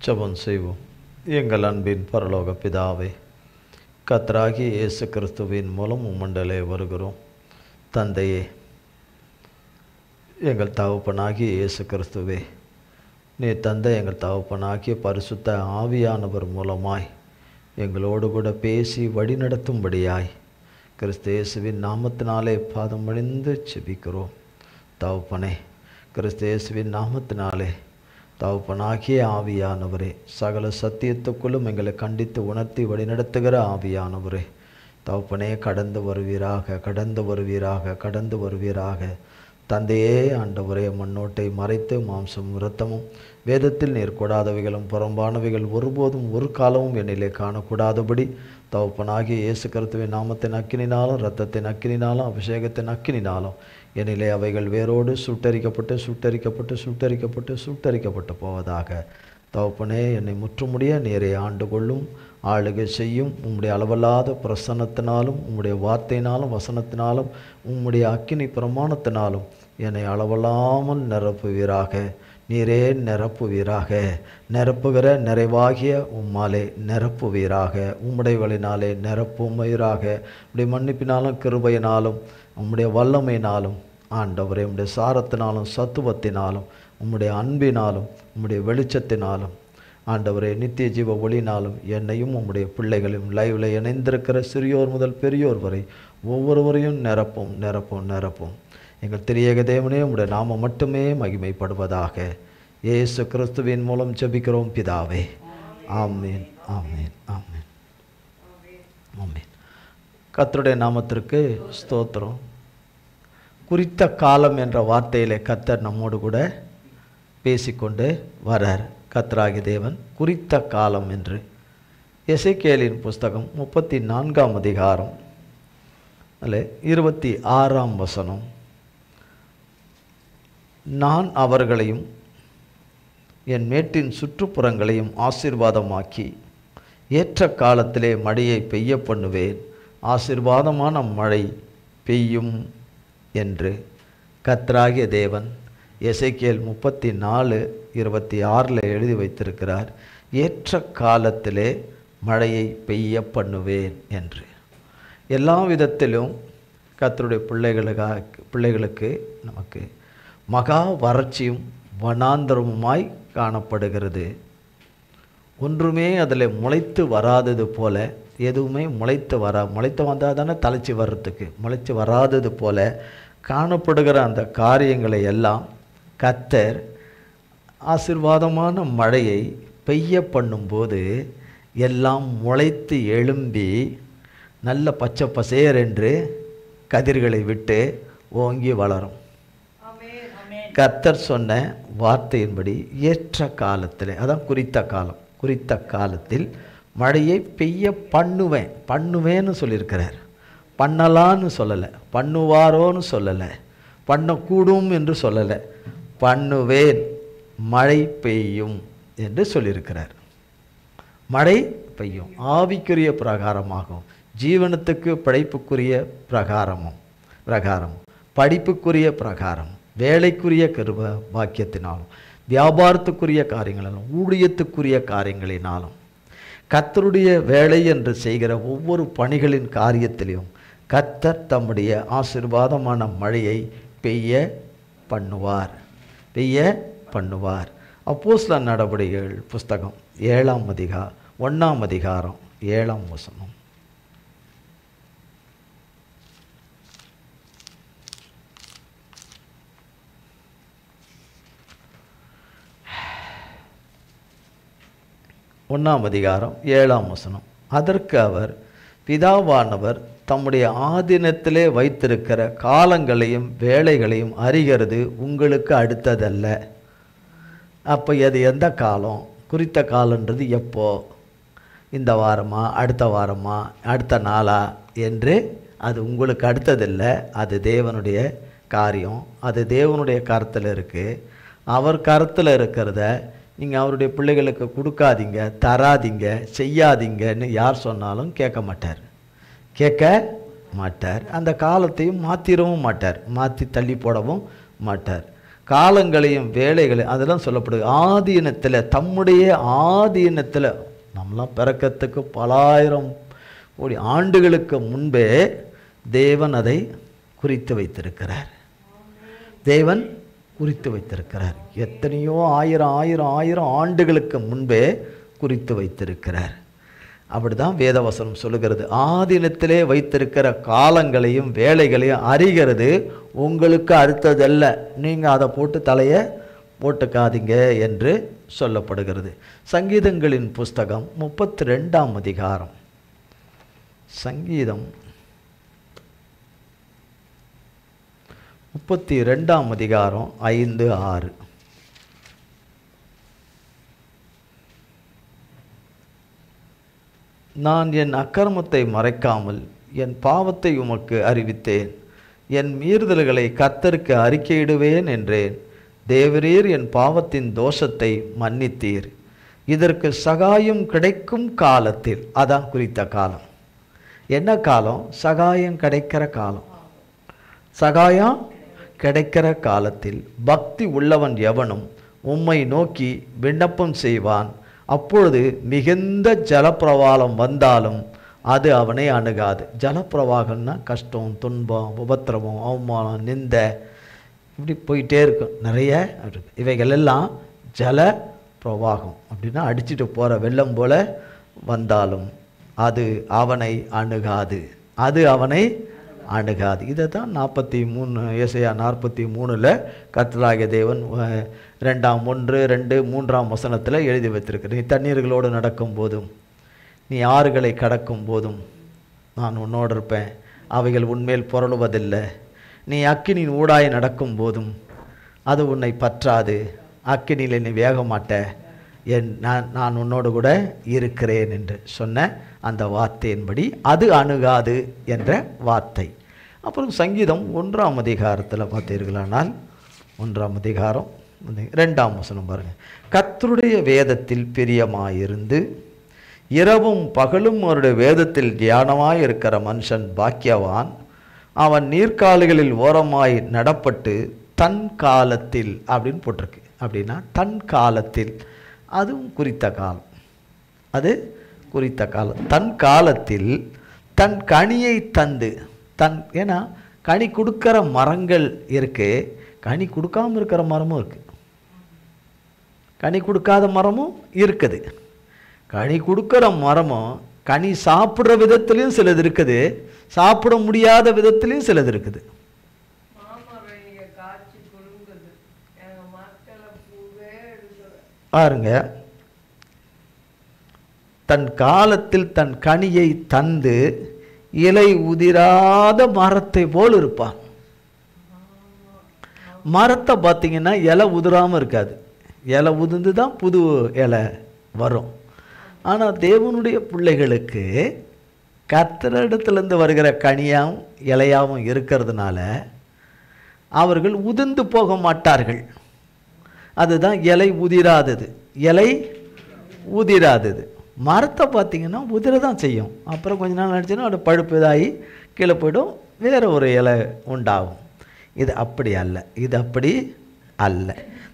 ஜெபம் செய்வோம். எங்கள் அன்பின் பரலோக பிதாவே, கர்த்தராகிய இயேசு கிறிஸ்துவின் மூலம் உம்மண்டலே வருகிறோம். தந்தையே, எங்கள் தகப்பனாகிய இயேசு கிறிஸ்துவே, நீ தந்தை எங்கள் தகப்பனாகிய பரிசுத்த ஆவியானவர் மூலமாய் எங்களோடு கூட பேசி வழிநடத்தும்படியாய் கிறிஸ்து இயேசுவின் நாமத்தினாலே பாதம் பணிந்து செபிக்கிறோம். தகப்பனே, கிறிஸ்து இயேசுவின் நாமத்தினாலே தகப்பனாகிய ஆவியானவரே, சகல சத்தியத்துக்குள்ளும் எங்களை கண்டித்து உணர்த்தி வழிநடத்துகிற ஆவியானவரே, தகப்பனே கடந்து வருவீராக, கடந்து வருவீராக, கடந்து வருவீராக. தந்தையே, ஆண்டவரே, மண்ணோட்டை மறைத்து மாம்சம் இரத்தமும் வேதத்தில் நேர்கூடாதவைகளும் புறம்பானவைகள் ஒருபோதும் ஒரு காலமும் என்னிலே காணக்கூடாதபடி தகப்பனாகிய இயேசு கிறிஸ்துவின் நாமத்தின் அக்கினினாலும் இரத்தத்தின் அக்கினினாலும் அபிஷேகத்தின் அக்கினினாலும் என்னிலே அவைகள் வேரோடு சுட்டரிக்கப்பட்டு போவதாக. தகப்பனே, என்னை முற்றுமுடிய நேரே ஆண்டு கொள்ளும், ஆளுகை செய்யும். உம்முடைய அளவல்லாத பிரசன்னத்தினாலும் உம்முடைய வார்த்தையினாலும் வசனத்தினாலும் உம்முடைய அக்கினி பிரமாணத்தினாலும் என்னை அளவல்லாமல் நிரப்புவீராக. நீரே நிரப்புவீராக. நிரப்புகிற நிறைவாகிய உம்மாலே நிரப்புவீராக. உம்முடையவளினாலே நிரப்புவீராக. உடைய மன்னிப்பினாலும் கிருபையினாலும் உம்முடைய வல்லமையினாலும் ஆண்டவரே, உம்முடைய சாரத்தினாலும் சத்துவத்தினாலும் உம்முடைய அன்பினாலும் உம்முடைய வெளிச்சத்தினாலும் ஆண்டவரே, நித்திய ஜீவ ஒளினாலும் என்னையும் உம்முடைய பிள்ளைகளையும் லைவில் இணைந்திருக்கிற சிறியோர் முதல் பெரியோர் வரை ஒவ்வொருவரையும் நிரப்பும் நிரப்பும் நிரப்பும். எங்கள் திரியேக தேவனே, உம்முடைய நாமம் மட்டுமே மகிமைப்படுவதாக. இயேசு கிறிஸ்துவின் மூலம் ஜெபிக்கிறோம் பிதாவே. ஆமீன், ஆமீன், ஆமீன், ஆமீன். கர்த்தருடைய நாமத்திற்கு ஸ்தோத்திரம். குறித்த காலம் என்ற வார்த்தையிலே கர்த்தர் நம்மோடு கூட பேசிக்கொண்டு வரார். கர்த்தராகிய தேவன் குறித்த காலம் என்று எசேக்கியேலின் புஸ்தகம் 34ஆம் அதிகாரம் 26ஆம் வசனம். நான் அவர்களையும் என் மேட்டின் சுற்றுப்புறங்களையும் ஆசீர்வாதமாக்கி ஏற்ற காலத்திலே மழையை பெய்ய பண்ணுவேன், ஆசீர்வாதமான மழை பெய்யும் என்று கர்த்தராகிய தேவன் எசேக்கியேல் 34:26 எழுதி வைத்திருக்கிறார். ஏற்ற காலத்திலே மழையை பெய்ய பண்ணுவேன் என்று. எல்லா விதத்திலும் கர்த்தருடைய பிள்ளைகளுக்கு நமக்கு மகா வறட்சியும் வனாந்தரமுமாய் காணப்படுகிறது. ஒன்றுமே அதில் முளைத்து வராதது போல, எதுவுமே முளைத்து வந்தால் தானே தலைச்சி வர்றதுக்கு, முளைச்சி வராதது போல காணப்படுகிற அந்த காரியங்களை எல்லாம் கர்த்தர் ஆசீர்வாதமான மழையை பெய்ய பண்ணும்போது எல்லாம் முளைத்து எழும்பி நல்ல பச்சை பசேர் என்று கதிர்களை விட்டு ஓங்கி வளரும். கர்த்தர் சொன்ன வார்த்தையின்படி ஏற்ற காலத்தில், அதான் குறித்த காலம், குறித்த காலத்தில் மழையை பெய்ய பண்ணுவேன்னு சொல்லியிருக்கிறார். பண்ணலான்னு சொல்லலை, பண்ணுவாரோன்னு சொல்லலை, பண்ணக்கூடும் என்று சொல்லலை, பண்ணுவேன், மழை பெய்யும் என்று சொல்லியிருக்கிறார். மழை பெய்யும், ஆவிக்குரிய பிரகாரமாகும், ஜீவனத்துக்கு படைப்புக்குரிய பிரகாரமும் படிப்புக்குரிய பிரகாரம், வேலைக்குரிய கிருப பாக்கியத்தினாலும், வியாபாரத்துக்குரிய காரியங்களினாலும், ஊழியத்துக்குரிய காரியங்களினாலும், கர்த்தருடைய வேலை என்று செய்கிற ஒவ்வொரு பணிகளின் காரியத்திலையும் கர்த்தர் தம்முடைய ஆசீர்வாதமான மழையை பெய்ய பண்ணுவார். அப்போஸ்தலர் நடபடிகள் புஸ்தகம் 7ஆம் அதிகாரம் 1ஆம் அதிகாரம் 7ஆம் வசனம். அதற்கு அவர், பிதாவானவர் தம்முடைய ஆதீனத்திலே வைத்திருக்கிற காலங்களையும் வேலைகளையும் அறிகிறது உங்களுக்கு அடுத்ததல்ல. அப்போ அது எந்த காலம்? குறித்த காலன்றது எப்போ? இந்த வாரமா, அடுத்த வாரமா, அடுத்த நாளா என்று அது உங்களுக்கு அடுத்ததில்லை. அது தேவனுடைய காரியம், அது தேவனுடைய கருத்தில் இருக்குது. அவர் கருத்தில் இருக்கிறத நீங்கள் அவருடைய பிள்ளைகளுக்கு கொடுக்காதீங்க, தராதிங்க, செய்யாதீங்கன்னு யார் சொன்னாலும் கேட்க மாட்டார். அந்த காலத்தையும் மாற்றிடவும் மாட்டார், மாற்றி தள்ளி போடவும் மாட்டார். காலங்களையும் வேலைகளையும் அதெல்லாம் சொல்லப்படுது. ஆதீனத்தில், தம்முடைய ஆதீனத்தில், நம்மளாம் பிறக்கத்துக்கு பலாயிரம் கோடி ஆண்டுகளுக்கு முன்பே தேவன் அதை குறித்து வைத்திருக்கிறார். தேவன் குறித்து வைத்திருக்கிறார். எத்தனையோ ஆயிரம் ஆண்டுகளுக்கு முன்பே குறித்து வைத்திருக்கிறார். அப்படிதான் வேதவசனம் சொல்லுகிறது. ஆதீனத்திலே வைத்திருக்கிற காலங்களையும் வேலைகளையும் அறிகிறது உங்களுக்கு அடுத்ததல்ல, நீங்கள் அதை போட்டு தலையை போட்டுக்காதீங்க என்று சொல்லப்படுகிறது. சங்கீதங்களின் புஸ்தகம் 32ஆம் அதிகாரம். சங்கீதம் 32ஆம் அதிகாரம் 5, 6. நான் என் அக்கிரமத்தை மறைக்காமல் என் பாவத்தை உமக்கு அறிவித்தேன். என் மீறுதல்களை கர்த்தருக்கு அறிக்கையிடுவேன் என்றேன். தேவரீர் என் பாவத்தின் தோஷத்தை மன்னித்தீர். இதற்கு சகாயம் கிடைக்கும் காலத்தில், அதான் குறித்த காலம். என்ன காலம்? சகாயம் கிடைக்கிற காலம். சகாயம் கிடைக்கிற காலத்தில் பக்தி உள்ளவன் எவனும் உம்மை நோக்கி விண்ணப்பம் செய்வான். அப்பொழுது மிகுந்த ஜலப்பிரவாகம் வந்தாலும் அது அவனை அணுகாது. ஜலப்பிரவாகம்னா கஷ்டம், துன்பம், உபத்திரவம், அவமானம், நிந்த, இப்படி போயிட்டே இருக்கும். நிறைய இவைகள் எல்லாம் ஜல பிரவாகம். அப்படின்னா அடிச்சுட்டு போகிற வெள்ளம் போல வந்தாலும் அது அவனை அணுகாது. அது அவனை அணுகாது. இதை தான் 43 ஏசாயா 43 கர்த்தராகிய தேவன் 2:1-2-3 வசனத்தில் எழுதி வைத்திருக்கிறேன். நீ தண்ணீர்களோடு நடக்கும் போதும், நீ ஆறுகளை கடக்கும் போதும் நான் உன்னோடு இருப்பேன், அவைகள் உன்மேல் புரளுவதில்லை. நீ அக்கினியின் ஊடாய் நடக்கும் போதும் அது உன்னை பற்றாது, அக்கினியில் நீ வேக மாட்ட, நான் உன்னோடு கூட இருக்கிறேன் என்று சொன்ன அந்த வார்த்தையின்படி அது அணுகாது என்ற வார்த்தை. அப்புறம் சங்கீதம் 1ஆம் அதிகாரத்தில் பார்த்தீர்களானால் 1ஆம் அதிகாரம் 2ஆம் வசனம் பாருங்கள். கர்த்தருடைய வேதத்தில் பிரியமாயிருந்து இரவும் பகலும் அவருடைய வேதத்தில் தியானமாய் இருக்கிற மனுஷன் பாக்கியவான். அவன் நீர்க்கால்களில் ஓரமாய் நடப்பட்டு தன் காலத்தில் அப்படின்னு போட்டிருக்கு. அப்படின்னா தன் காலத்தில், அதுவும் குறித்த காலம். அது குறித்த காலம். தன் காலத்தில் தன் கனியை தந்து ஏன்னா கனி கொடுக்கிற மரங்கள் இருக்கு, கனி கொடுக்காமல் இருக்கிற மரமும் இருக்கு, கனி கொடுக்காத மரமும் இருக்குது. கனி கொடுக்கிற மரமும் கனி சாப்பிட்ற விதத்துலையும் சிலது இருக்குது, சாப்பிட முடியாத விதத்துலையும் சிலது இருக்குது. பாருங்க, தன் காலத்தில் தன் கனியை தந்து இலை உதிராத மரத்தை போல் இருப்பான். மரத்தை பார்த்தீங்கன்னா இலை உதிராமல் இருக்காது, இலை உதிர்ந்து தான் புது இலை வரும். ஆனால் தேவனுடைய பிள்ளைகளுக்கு கர்த்தரிடத்திலிருந்து வருகிற கனியாகவும் இலையாகவும் இருக்கிறதுனால அவர்கள் உதிர்ந்து போக மாட்டார்கள். அதுதான் இலை உதிராதது. இலை உதிராதது. மரத்தை பார்த்திங்கன்னா உதிர தான் செய்யும், அப்புறம் கொஞ்ச நாள் நினச்சின்னா அது பழுப்பு இதாகி கீழே போய்டும், வேறு ஒரு இலை உண்டாகும். இது அப்படி அல்ல, இது அப்படி அல்ல.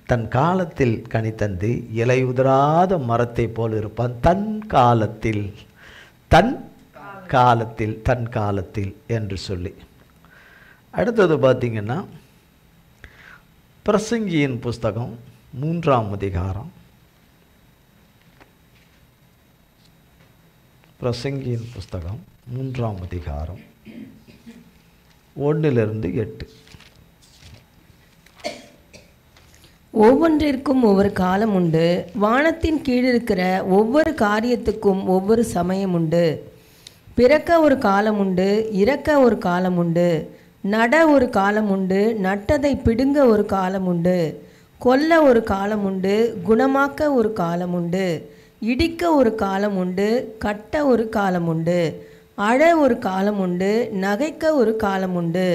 தன் காலத்தில் கனி தந்து இலை உதிராத மரத்தை போல் இருப்பான். தன் காலத்தில், தன் காலத்தில், தன் காலத்தில் என்று சொல்லி. அடுத்தது பார்த்திங்கன்னா பிரசங்கியின் புஸ்தகம் 3ஆம் அதிகாரம். பிரசங்கியின் புஸ்தகம் 3ஆம் அதிகாரம் 1-8. ஒவ்வொன்றிற்கும் ஒவ்வொரு காலம் உண்டு, வானத்தின் கீழ் இருக்கிற ஒவ்வொரு காரியத்துக்கும் ஒவ்வொரு சமயம் உண்டு. பிறக்க ஒரு காலம் உண்டு, இறக்க ஒரு காலம் உண்டு, நட ஒரு காலம் உண்டு, நட்டதை பிடுங்க ஒரு காலம் உண்டு, கொல்ல ஒரு காலம் உண்டு, குணமாக்க ஒரு காலம் உண்டு, இடிக்க ஒரு காலம் உண்டு, கட்ட ஒரு காலம் உண்டு, அழ ஒரு காலம் உண்டு, நகைக்க ஒரு காலம் உண்டு,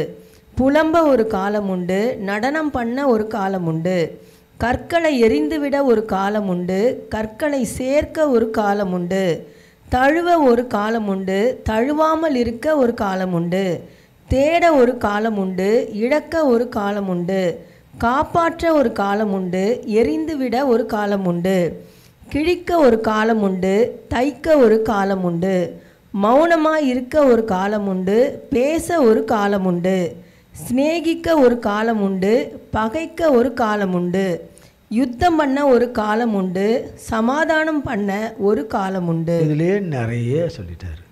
புலம்ப ஒரு காலம் உண்டு, நடனம் பண்ண ஒரு காலம் உண்டு, கற்களை எரிந்துவிட ஒரு காலம் உண்டு, கற்களை சேர்க்க ஒரு காலம் உண்டு, தழுவ ஒரு காலம் உண்டு, தழுவாமல் இருக்க ஒரு காலம் உண்டு, தேட ஒரு காலம் உண்டு, இழக்க ஒரு காலம் உண்டு, காப்பாற்ற ஒரு காலம் உண்டு, எரிந்துவிட ஒரு காலம் உண்டு. கிழிக்க ஒரு காலம் உண்டு, தைக்க ஒரு காலம் உண்டு. மௌனமாய் இருக்க ஒரு காலம் உண்டு, பேச ஒரு காலம் உண்டு. சிநேகிக்க ஒரு காலம் உண்டு, பகைக்க ஒரு காலம் உண்டு. யுத்தம் பண்ண ஒரு காலம் உண்டு, சமாதானம் பண்ண ஒரு காலம் உண்டு. இதிலேயே நிறைய சொல்லிட்டாரு.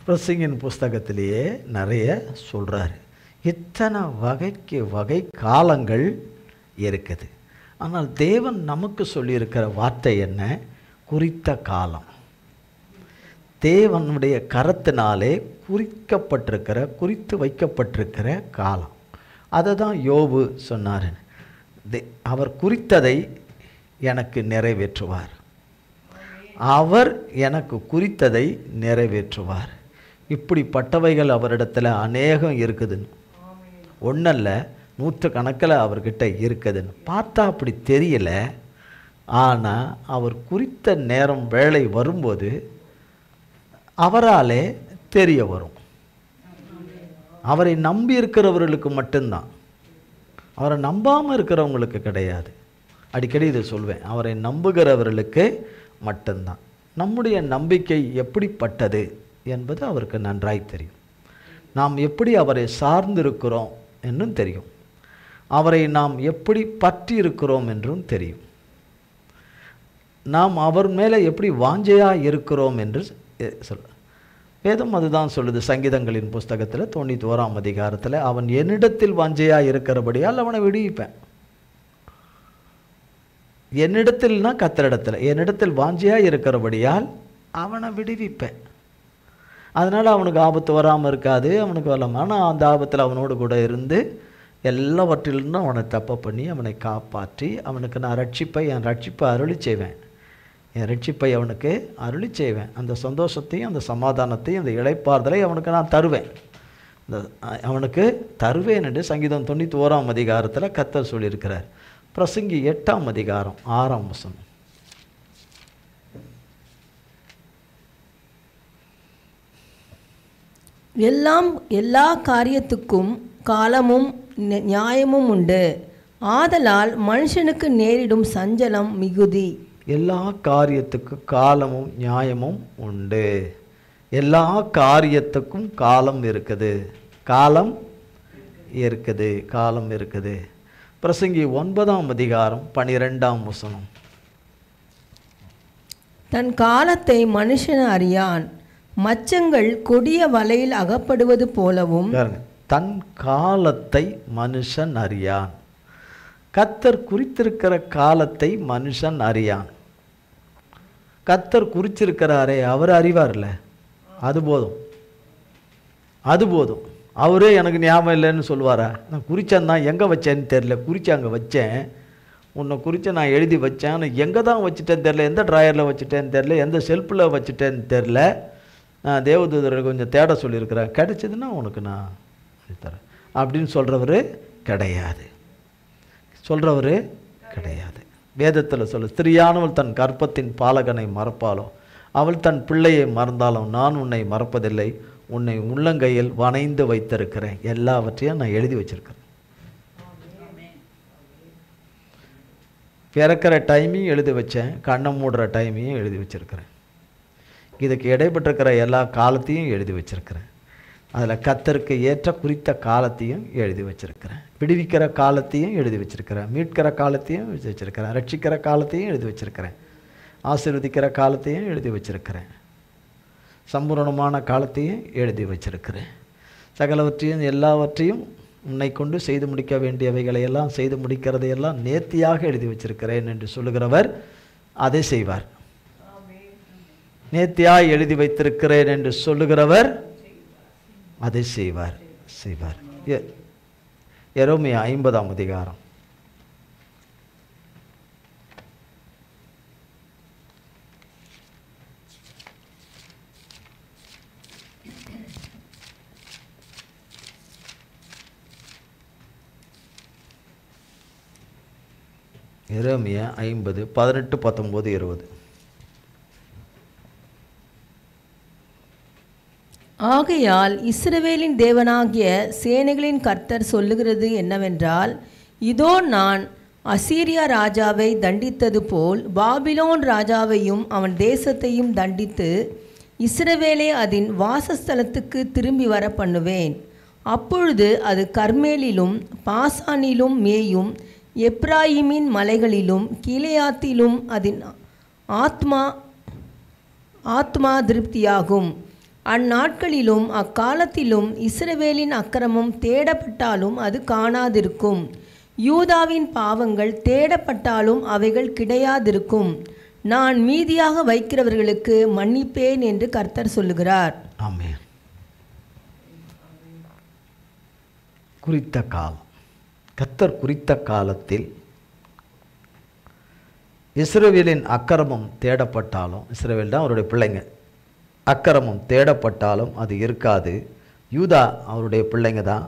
பிரசங்கின் புஸ்தகத்திலேயே நிறைய சொல்கிறாரு. இத்தனை வகைக்கு வகை காலங்கள் இருக்குது. ஆனால் தேவன் நமக்கு சொல்லியிருக்கிற வார்த்தை என்ன? குறித்த காலம். தேவனுடைய கரத்தினாலே குறிக்கப்பட்டிருக்கிற, குறித்து வைக்கப்பட்டிருக்கிற காலம். அதை தான் யோபு சொன்னார். அவர் குறித்ததை எனக்கு நிறைவேற்றுவார். அவர் எனக்கு குறித்ததை நிறைவேற்றுவார். இப்படிப்பட்டவைகள் அவரிடத்துல அநேகம் இருக்குதுன்னு, ஒன்றல்ல நூற்றுக்கணக்கில் அவர்கிட்ட இருக்குதுன்னு பார்த்தா அப்படி தெரியல. ஆனால் அவர் குறித்த நேரம் வேலை வரும்போது அவராலே தெரிய வரும். அவரை நம்பி இருக்கிறவர்களுக்கு மட்டும்தான், அவரை நம்பாமல் இருக்கிறவங்களுக்கு கிடையாது. அடிக்கடி இதை சொல்வேன், அவரை நம்புகிறவர்களுக்கு மட்டும்தான். நம்முடைய நம்பிக்கை எப்படிப்பட்டது என்பது அவருக்கு நன்றாய் தெரியும். நாம் எப்படி அவரை சார்ந்திருக்கிறோம் என்றும் தெரியும். அவரை நாம் எப்படி பற்றி இருக்கிறோம் என்றும் தெரியும். நாம் அவர் மேலே எப்படி வாஞ்சையாக இருக்கிறோம் என்று சொல்ல வேதம் அதுதான் சொல்லுது. சங்கீதங்களின் புஸ்தகத்தில் 91ஆம் அதிகாரத்தில், அவன் என்னிடத்தில் வாஞ்சையாக இருக்கிறபடியால் அவனை விடுவிப்பேன். என்னிடத்தில்னா கர்த்தரிடத்தில், என்னிடத்தில் வாஞ்சையாக இருக்கிறபடியால் அவனை விடுவிப்பேன். அதனால் அவனுக்கு ஆபத்து வராமல் இருக்காது, அவனுக்கு வரலாம். ஆனால் அந்த ஆபத்தில் அவனோடு கூட இருந்து எல்லாவற்றிலிருந்தும் அவனை தப்ப பண்ணி அவனை காப்பாற்றி அவனுக்கு நான் என் ரட்சிப்பை அருளி செய்வேன். என் ரட்சிப்பை அவனுக்கு அருளி செய்வேன். அந்த சந்தோஷத்தையும் அந்த சமாதானத்தையும் அந்த இளைப்பாறுதலை அவனுக்கு நான் தருவேன். அவனுக்கு தருவேன் என்று சங்கீதம் 91ஆம் அதிகாரத்தில் கர்த்தர் சொல்லியிருக்கிறார். பிரசங்கி 8ஆம் அதிகாரம் 6ஆம் வசனம். எல்லா காரியத்துக்கும் காலமும் நியாயமும் உண்டு. ஆதலால் மனுஷனுக்கு நேரிடும் சஞ்சலம் மிகுதி. எல்லா காரியத்துக்கும் காலமும் நியாயமும் உண்டு. எல்லா காரியத்துக்கும் காலம் இருக்குது. காலம் இருக்குது. காலம் இருக்குது. பிரசங்கி 9ஆம் அதிகாரம் 12ஆம் வசனம். தன் காலத்தை மனுஷன் அறியான், மச்சங்கள் கொடிய வலையில் அகப்படுவது போலவும். தன் காலத்தை மனுஷன் அறியான். கர்த்தர் குறித்திருக்கிற காலத்தை மனுஷன் அறியான். கர்த்தர் குறிச்சிருக்கிறாரே, அவர் அறிவார்ல, அது போதும். அது போதும். அவரே எனக்கு ஞாபகம் இல்லைன்னு சொல்லுவாரா? நான் குறித்தேன் தான், எங்கே வச்சேன்னு தெரில, குறித்து அங்கே வச்சேன், உன்னை குறித்து நான் எழுதி வச்சேன், ஆனால் எங்கே தான் வச்சுட்டேன்னு தெரில, எந்த ட்ராயரில் வச்சுட்டேன்னு தெரில, எந்த ஷெல்ஃபில் வச்சுட்டேன்னு தெரில, தேவதூதரை கொஞ்சம் தேட சொல்லியிருக்கிறேன், கிடைச்சதுன்னா உனக்கு நான் தரேன் அப்படின்னு சொல்கிறவர் கிடையாது. சொல்கிறவர் கிடையாது. வேதத்தில் சொல்ல, ஸ்திரியானவள் தன் கர்ப்பத்தின் பாலகனை மறப்பாளோ, அவள் தன் பிள்ளையை மறந்தாலும் நான் உன்னை மறப்பதில்லை, உன்னை உள்ளங்கையில் வணைந்து வைத்திருக்கிறேன், எல்லாவற்றையும் நான் எழுதி வச்சிருக்கிறேன். பிறக்கிற டைமையும் எழுதி வச்சேன், கண்ணை மூடுற டைமையும் எழுதி வச்சிருக்கிறேன், இதுக்கு இடைப்பட்டிருக்கிற எல்லா காலத்தையும் எழுதி வச்சிருக்கிறேன். அதில் கர்த்தருக்கு ஏற்ற குறித்த காலத்தையும் எழுதி வச்சிருக்கிறேன், விடுவிக்கிற காலத்தையும் எழுதி வச்சிருக்கிறேன், மீட்கிற காலத்தையும் எழுதி வச்சிருக்கிறேன், ரட்சிக்கிற காலத்தையும் எழுதி வச்சிருக்கிறேன், ஆசீர்வதிக்கிற காலத்தையும் எழுதி வச்சிருக்கிறேன், சம்பூரணமான காலத்தையும் எழுதி வச்சிருக்கிறேன். சகலவற்றையும் எல்லாவற்றையும் உன்னை கொண்டு செய்து முடிக்க வேண்டியவைகளையெல்லாம் செய்து முடிக்கிறதையெல்லாம் நேர்த்தியாக எழுதி வச்சிருக்கிறேன் என்று சொல்லுகிறவர் அதை செய்வார். நேர்த்தியாக எழுதி வைத்திருக்கிறேன் என்று சொல்லுகிறவர் அதை செய்வார். எரேமியா 50ஆம் அதிகாரம். எரேமியா 50 18 19 20. ஆகையால் இஸ்ரவேலின் தேவனாகிய சேனைகளின் கர்த்தர் சொல்லுகிறது என்னவென்றால், இதோ நான் அசீரியா ராஜாவை தண்டித்தது போல் பாபிலோன் ராஜாவையும் அவன் தேசத்தையும் தண்டித்து இஸ்ரவேலை அதன் வாசஸ்தலத்துக்கு திரும்பி வர பண்ணுவேன். அப்பொழுது அது கர்மேலிலும் பாசானிலும் மேயும், எப்ராயிமின் மலைகளிலும் கீலேயாத்திலும் அதன் ஆத்மா திருப்தியாகும். அந்நாட்களிலும் அக்காலத்திலும் இஸ்ரவேலின் அக்கிரமம் தேடப்பட்டாலும் அது காணாதிருக்கும், யூதாவின் பாவங்கள் தேடப்பட்டாலும் அவைகள் கிடையாதிருக்கும். நான் மீதியாக வைக்கிறவர்களுக்கு மன்னிப்பேன் என்று கர்த்தர் சொல்லுகிறார். ஆமென். குறித்த காலம், கர்த்தர் குறித்த காலத்தில் இஸ்ரவேலின் அக்கிரமம் தேடப்பட்டாலும், இஸ்ரவேல் தான் அவருடைய பிள்ளைங்க, அக்கிரமம் தேடப்பட்டாலும் அது இருக்காது. யூதா அவருடைய பிள்ளைங்க தான்.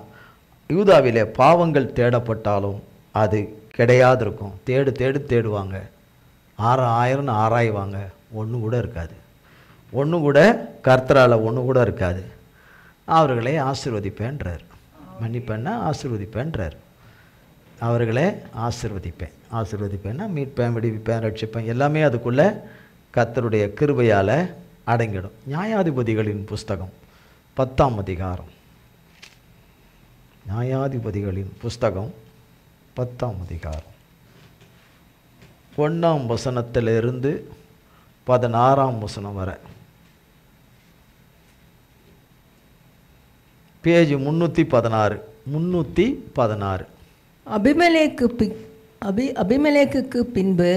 யூதாவிலே பாவங்கள் தேடப்பட்டாலும் அது கிடையாது இருக்கும். தேடுவாங்க, 6000 ஆராய்வாங்க, ஒன்று கூட இருக்காது. ஒன்று கூட கர்த்தரால் ஒன்று கூட இருக்காது. அவர்களை ஆசீர்வதிப்பேன்றார். மன்னிப்பேன்னா ஆசீர்வதிப்பேன்றார். அவர்களே ஆசீர்வதிப்பேன்னா மீட்பேன், விடுவிப்பேன், ரட்சிப்பேன், எல்லாமே அதுக்குள்ளே கர்த்தருடைய கிருபையால் அடங்கிடும். நியாயாதிபதிகளின் புஸ்தகம் 10ஆம் அதிகாரம், நியாயாதிபதிகளின் புஸ்தகம் 10ஆம் அதிகாரம் 1ஆம் வசனத்திலிருந்து 16ஆம் வசனம் வரை, பேஜ் 316. அபிமெலேக்குக்கு பின்பு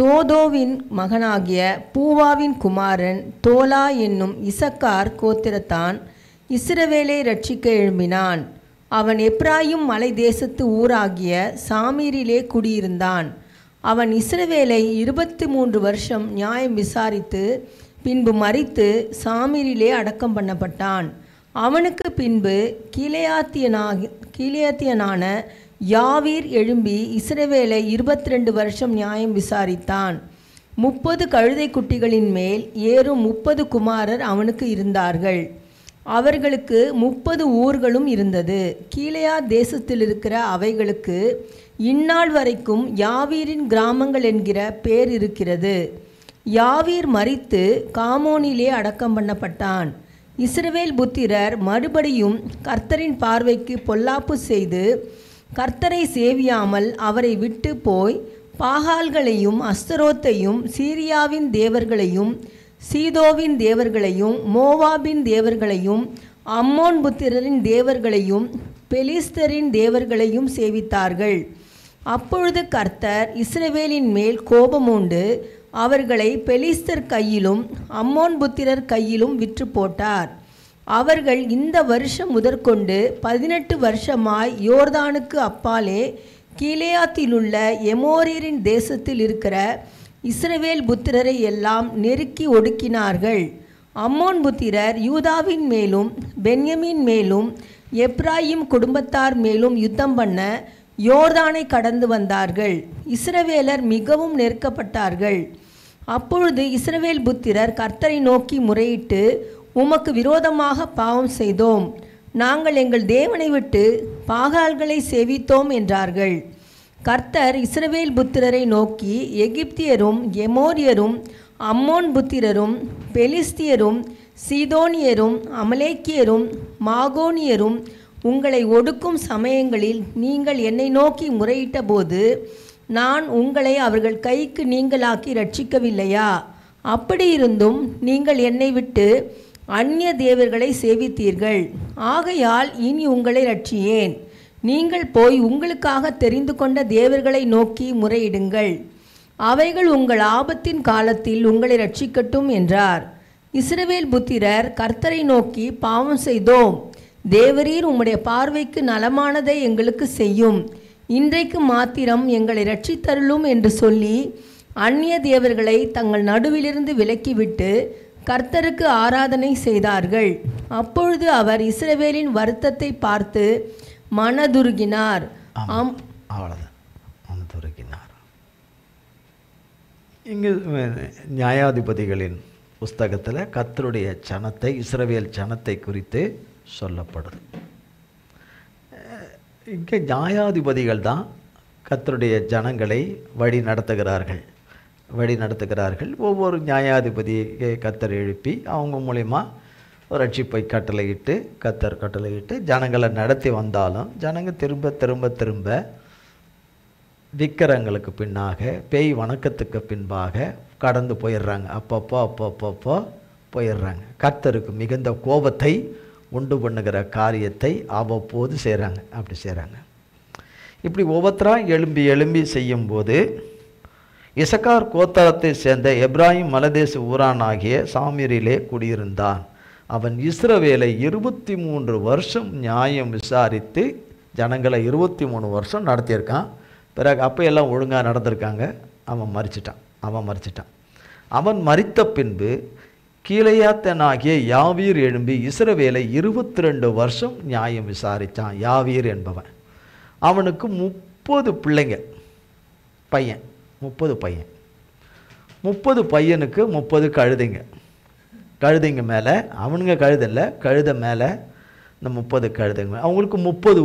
தோதோவின் மகனாகிய பூவாவின் குமாரன் தோலா என்னும் இசக்கார் கோத்திரத்தான் இஸ்ரவேலை ரட்சிக்க எழும்பினான். அவன் எப்ராயிம் மலை தேசத்து ஊராகிய சாமீரிலே குடியிருந்தான். அவன் இஸ்ரவேலை 23 வருஷம் நியாயம் விசாரித்து பின்பு மரித்து சாமீரிலே அடக்கம் பண்ணப்பட்டான். அவனுக்கு பின்பு கீலேயாத்தியனான யாவீர் எழும்பி இஸ்ரவேலை 22 வருஷம் நியாயம் விசாரித்தான். 30 கழுதை குட்டிகளின் மேல் ஏறும் 30 குமாரர் அவனுக்கு இருந்தார்கள். அவர்களுக்கு 30 ஊர்களும் இருந்தது. கீலேயா தேசத்தில் இருக்கிற அவைகளுக்கு இந்நாள் வரைக்கும் யாவீரின் கிராமங்கள் என்கிற பேர் இருக்கிறது. யாவீர் மரித்து காமோனிலே அடக்கம் பண்ணப்பட்டான். இஸ்ரவேல் புத்திரர் மறுபடியும் கர்த்தரின் பார்வைக்கு பொல்லாப்பு செய்து கர்த்தரை சேவியாமல் அவரை விட்டு போய் பாகால்களையும் அஸ்தரோத்தையும் சீரியாவின் தேவர்களையும் சீதோவின் தேவர்களையும் மோவாபின் தேவர்களையும் அம்மோன் புத்திரரின் தேவர்களையும் பெலிஸ்தரின் தேவர்களையும் சேவித்தார்கள். அப்பொழுது கர்த்தர் இஸ்ரவேலின் மேல் கோபமூண்டு அவர்களை பெலிஸ்தர் கையிலும் அம்மோன் புத்திரர் கையிலும் விற்று போட்டார். அவர்கள் இந்த வருஷம் முதற்கொண்டு 18 வருஷமாய் யோர்தானுக்கு அப்பாலே கீலேயாத்திலுள்ள எமோரியரின் தேசத்தில் இருக்கிற இஸ்ரவேல் புத்திரரை எல்லாம் நெருக்கி ஒடுக்கினார்கள். அம்மோன் புத்திரர் யூதாவின் மேலும் பென்யமீன் மேலும் எப்ராயிம் குடும்பத்தார் மேலும் யுத்தம் பண்ண யோர்தானை கடந்து வந்தார்கள். இஸ்ரவேலர் மிகவும் நெருக்கப்பட்டார்கள். அப்பொழுது இஸ்ரவேல் புத்திரர் கர்த்தரை நோக்கி முறையிட்டு, உமக்கு விரோதமாக பாவம் செய்தோம், நாங்கள் எங்கள் தேவனை விட்டு பாகால்களை சேவித்தோம் என்றார்கள். கர்த்தர் இஸ்ரவேல் புத்திரரை நோக்கி, எகிப்தியரும் எமோரியரும் அம்மோன் புத்திரரும் பெலிஸ்தியரும் சீதோனியரும் அமலேக்கியரும் மாகோனியரும் உங்களை ஒடுக்கும் சமயங்களில் நீங்கள் என்னை நோக்கி முறையிட்ட போது நான் உங்களை அவர்கள் கைக்கு நீங்களாக்கி ரட்சிக்கவில்லையா? அப்படியிருந்தும் நீங்கள் என்னை விட்டு அந்நிய தேவர்களை சேவித்தீர்கள். ஆகையால் இனி உங்களை ரட்சியேன். நீங்கள் போய் உங்களுக்காக தெரிந்து கொண்ட தேவர்களை நோக்கி முறையிடுங்கள், அவைகள் உங்கள் ஆபத்தின் காலத்தில் உங்களை ரட்சிக்கட்டும் என்றார். இஸ்ரவேல் புத்திரர் கர்த்தரை நோக்கி, பாவம் செய்தோம், தேவரீர் உம்முடைய பார்வைக்கு நலமானதை எங்களுக்கு செய்யும், இன்றைக்கு மாத்திரம் எங்களை ரட்சித்தருளும் என்று சொல்லி அந்நிய தேவர்களை தங்கள் நடுவிலிருந்து விலக்கிவிட்டு கர்த்தருக்கு ஆராதனை செய்தார்கள். அப்பொழுது அவர் இஸ்ரவேலின் வருத்தத்தை பார்த்து மனதுருகினார். மனதுருகினார். இங்கு நியாயாதிபதிகளின் புஸ்தகத்தில் கர்த்தருடைய ஜனத்தை, இஸ்ரவேல் ஜனத்தை குறித்து சொல்லப்படுது. இங்கே நியாயாதிபதிகள் தான் கர்த்தருடைய ஜனங்களை வழி நடத்துகிறார்கள். ஒவ்வொரு நியாயாதிபதியை கர்த்தர் எழுப்பி அவங்க மூலயமா ரட்சிப்பை கட்டளையிட்டு ஜனங்களை நடத்தி வந்தாலும் ஜனங்க திரும்ப விக்கிரங்களுக்கு பின்னாக பேய் வணக்கத்துக்கு பின்பாக கடந்து போயிடுறாங்க. அப்பப்போ போயிடுறாங்க. கர்த்தருக்கு மிகுந்த கோபத்தை உண்டு பண்ணுகிற காரியத்தை அவ்வப்போது செய்கிறாங்க. அப்படி செய்கிறாங்க. இப்படி ஒவ்வொருத்தரா எழும்பி செய்யும்போது இசக்கார் கோத்திரத்தை சேர்ந்த எப்ராஹிம் மலதேச ஊரானாகிய சாமீரிலே குடியிருந்தான். அவன் இஸ்ரவேலை 23 வருஷம் நியாயம் விசாரித்து ஜனங்களை 23 வருஷம் நடத்தியிருக்கான். பிறகு அப்போ எல்லாம் ஒழுங்காக நடந்திருக்காங்க. அவன் மரிச்சிட்டான். அவன் மரித்த பின்பு கீலேயாத்தனாகிய யாவீர் எழும்பி இஸ்ரவேலை 22 வருஷம் நியாயம் விசாரித்தான். யாவீர் என்பவன். அவனுக்கு 30 பிள்ளைங்க, 30 பையன். 30 பையனுக்கு 30 கழுதைங்க மேலே, அவனுங்க கழுதை மேலே இந்த 30 கழுதைங்க. அவங்களுக்கு 30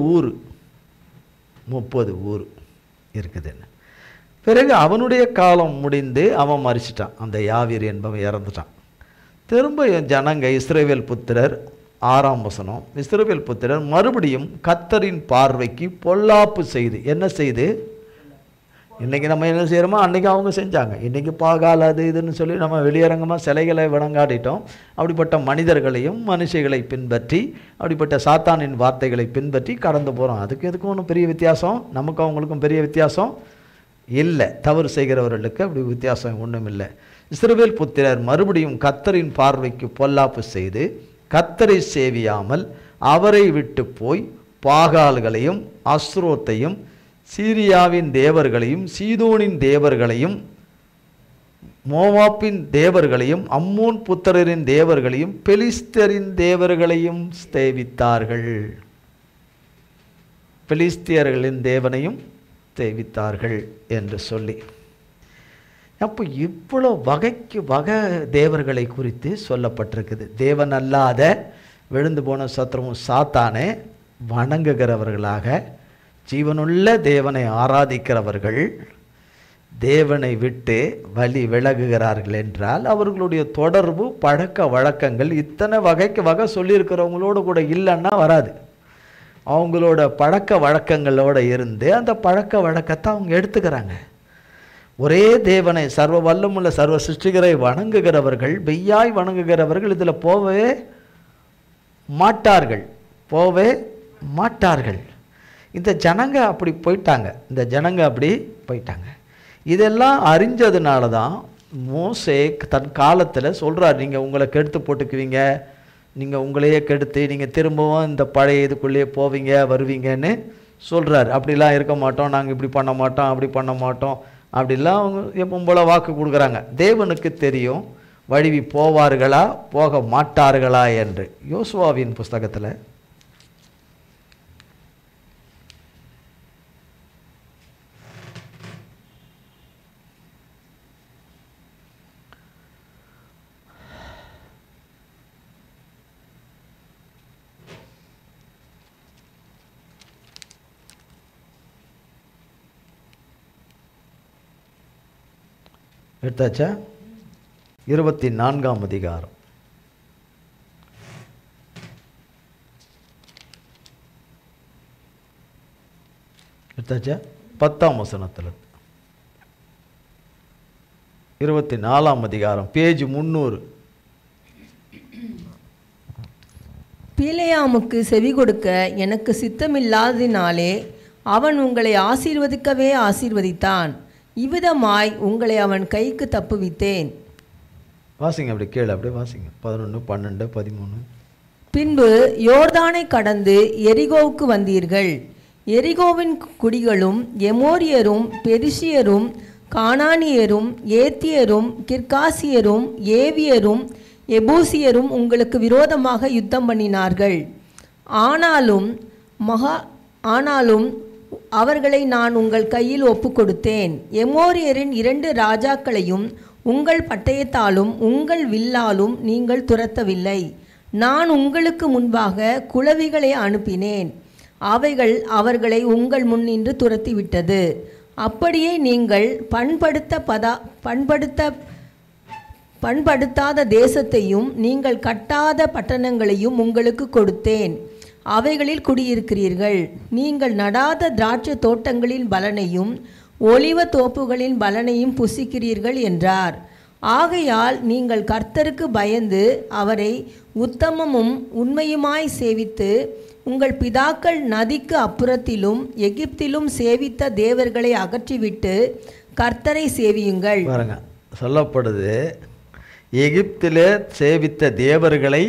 ஊர் இருக்குதுன்னு. பிறகு அவனுடைய காலம் முடிந்து அவன் மரிச்சிட்டான். அந்த யாவீர் என்பவன் இறந்துட்டான். திரும்ப ஜனங்க இஸ்ரவேல் புத்திரர் 6ஆம் வசனம், இஸ்ரவேல் புத்திரர் மறுபடியும் கர்த்தரின் பார்வைக்கு பொல்லாப்பு செய்து, என்ன செய்து, இன்றைக்கி நம்ம என்ன செய்கிறோமோ அன்றைக்கி அவங்க செஞ்சாங்க. இன்றைக்கி பாகால் அது இதுன்னு சொல்லி நம்ம வெளியரங்கமாக சிலைகளை வணங்காடிட்டோம். அப்படிப்பட்ட மனிதர்களையும் மனுஷிகளை பின்பற்றி, அப்படிப்பட்ட சாத்தானின் வார்த்தைகளை பின்பற்றி கடந்து போகிறோம். எதுக்கும் ஒன்றும் பெரிய வித்தியாசம் நமக்கும் அவங்களுக்கும் பெரிய வித்தியாசம் இல்லை. தவறு செய்கிறவர்களுக்கு அப்படி வித்தியாசம் ஒன்றும் இல்லை. இஸ்ரவேல் புத்திரர் மறுபடியும் கர்த்தரின் பார்வைக்கு பொல்லாப்பு செய்து கர்த்தரை சேவியாமல் அவரை விட்டு போய் பாகால்களையும் அஸ்ரோத்தையும் சீரியாவின் தேவர்களையும் சீதோனின் தேவர்களையும் மோவாப்பின் தேவர்களையும் அம்மோன் புத்திரரின் தேவர்களையும் பெலிஸ்தரின் தேவர்களையும் சேவித்தார்கள். பெலிஸ்தியர்களின் தேவனையும் சேவித்தார்கள் என்று சொல்லி, அப்போ இவ்வளோ வகைக்கு வகை தேவர்களை குறித்து சொல்லப்பட்டிருக்குது. தேவன் அல்லாத விழுந்து போன சத்ருவும் சாத்தானே வணங்குகிறவர்களாக, ஜீவனுள்ள தேவனை ஆராதிக்கிறவர்கள் தேவனை விட்டு வழி விலகுகிறார்கள் என்றால் அவர்களுடைய தொடர்பு பழக்க வழக்கங்கள் இத்தனை வகைக்கு வகை சொல்லியிருக்கிறவங்களோடு கூட இல்லைன்னா வராது. அவங்களோட பழக்க வழக்கங்களோடு இருந்து அந்த பழக்க வழக்கத்தை அவங்க எடுத்துக்கிறாங்க. ஒரே தேவனை, சர்வ வல்லமுள்ள சர்வ சிருஷ்டிகரை வணங்குகிறவர்கள், மெய்யாய் வணங்குகிறவர்கள் இதில் போகவே மாட்டார்கள். இந்த ஜனங்க அப்படி போயிட்டாங்க. இதெல்லாம் அறிஞ்சதுனால தான் மோசே தன் காலத்தில் சொல்கிறார், நீங்கள் உங்களை கெடுத்து போட்டுக்குவீங்க, நீங்கள் உங்களையே கெடுத்து நீங்கள் திரும்பவும் இந்த பழைய இதுக்குள்ளேயே போவீங்க வருவீங்கன்னு சொல்கிறார். அப்படிலாம் இருக்க மாட்டோம், நாங்கள் இப்படி பண்ண மாட்டோம், அப்படி பண்ண மாட்டோம், அப்படிலாம் அவங்க எப்போ போல வாக்கு கொடுக்குறாங்க. தேவனுக்கு தெரியும் வழிவி போவார்களா போக மாட்டார்களா என்று. யோசுவாவின் புஸ்தகத்தில் எடுத்தாச்சா? 24ஆம் அதிகாரம் எடுத்தாச்சா? 10ஆம் வசனத்தில் 24ஆம் அதிகாரம் பேஜ் 300. பிலேயாமுக்கு செவி கொடுக்க எனக்கு சித்தமில்லாததினாலே அவன் உங்களை ஆசீர்வதிக்கவே ஆசீர்வதித்தான். இவ்விதமாய் உங்களை அவன் கைக்கு தப்புவித்தேன். வாசிங்க, அப்படி கேளு, அப்படியே வாசிங்க. 11, 12, 13. பின்பு யோர்தானை கடந்து எரிகோவுக்கு வந்தீர்கள். எரிகோவின் குடிகளும் எமோரியரும் பெரிசியரும் கானானியரும் ஏத்தியரும் கிர்காசியரும் ஏவியரும் எபூசியரும் உங்களுக்கு விரோதமாக யுத்தம் பண்ணினார்கள். ஆனாலும் அவர்களை நான் உங்கள் கையில் ஒப்பு கொடுத்தேன். எமோரியரின் 2 ராஜாக்களையும் உங்கள் பட்டயத்தாலும் உங்கள் வில்லாலும் நீங்கள் துரத்தவில்லை. நான் உங்களுக்கு முன்பாக குளவிகளை அனுப்பினேன். அவைகள் அவர்களை உங்கள் முன்னின்று துரத்திவிட்டது. அப்படியே நீங்கள் பண்படுத்தாத தேசத்தையும் நீங்கள் கட்டாத பட்டணங்களையும் உங்களுக்கு கொடுத்தேன். அவைகளில் குடியிருக்கிறீர்கள். நீங்கள் நடாத திராட்சை தோட்டங்களின் பலனையும் ஒலிவ தோப்புகளின் பலனையும் புசிக்கிறீர்கள் என்றார். ஆகையால் நீங்கள் கர்த்தருக்கு பயந்து அவரை உத்தமமும் உண்மையுமாய் சேவித்து உங்கள் பிதாக்கள் நதிக்கு அப்புறத்திலும் எகிப்திலும் சேவித்த தேவர்களை அகற்றிவிட்டு கர்த்தரை சேவியுங்கள். பாருங்க, சொல்லப்படுது, எகிப்திலே சேவித்த தேவர்களை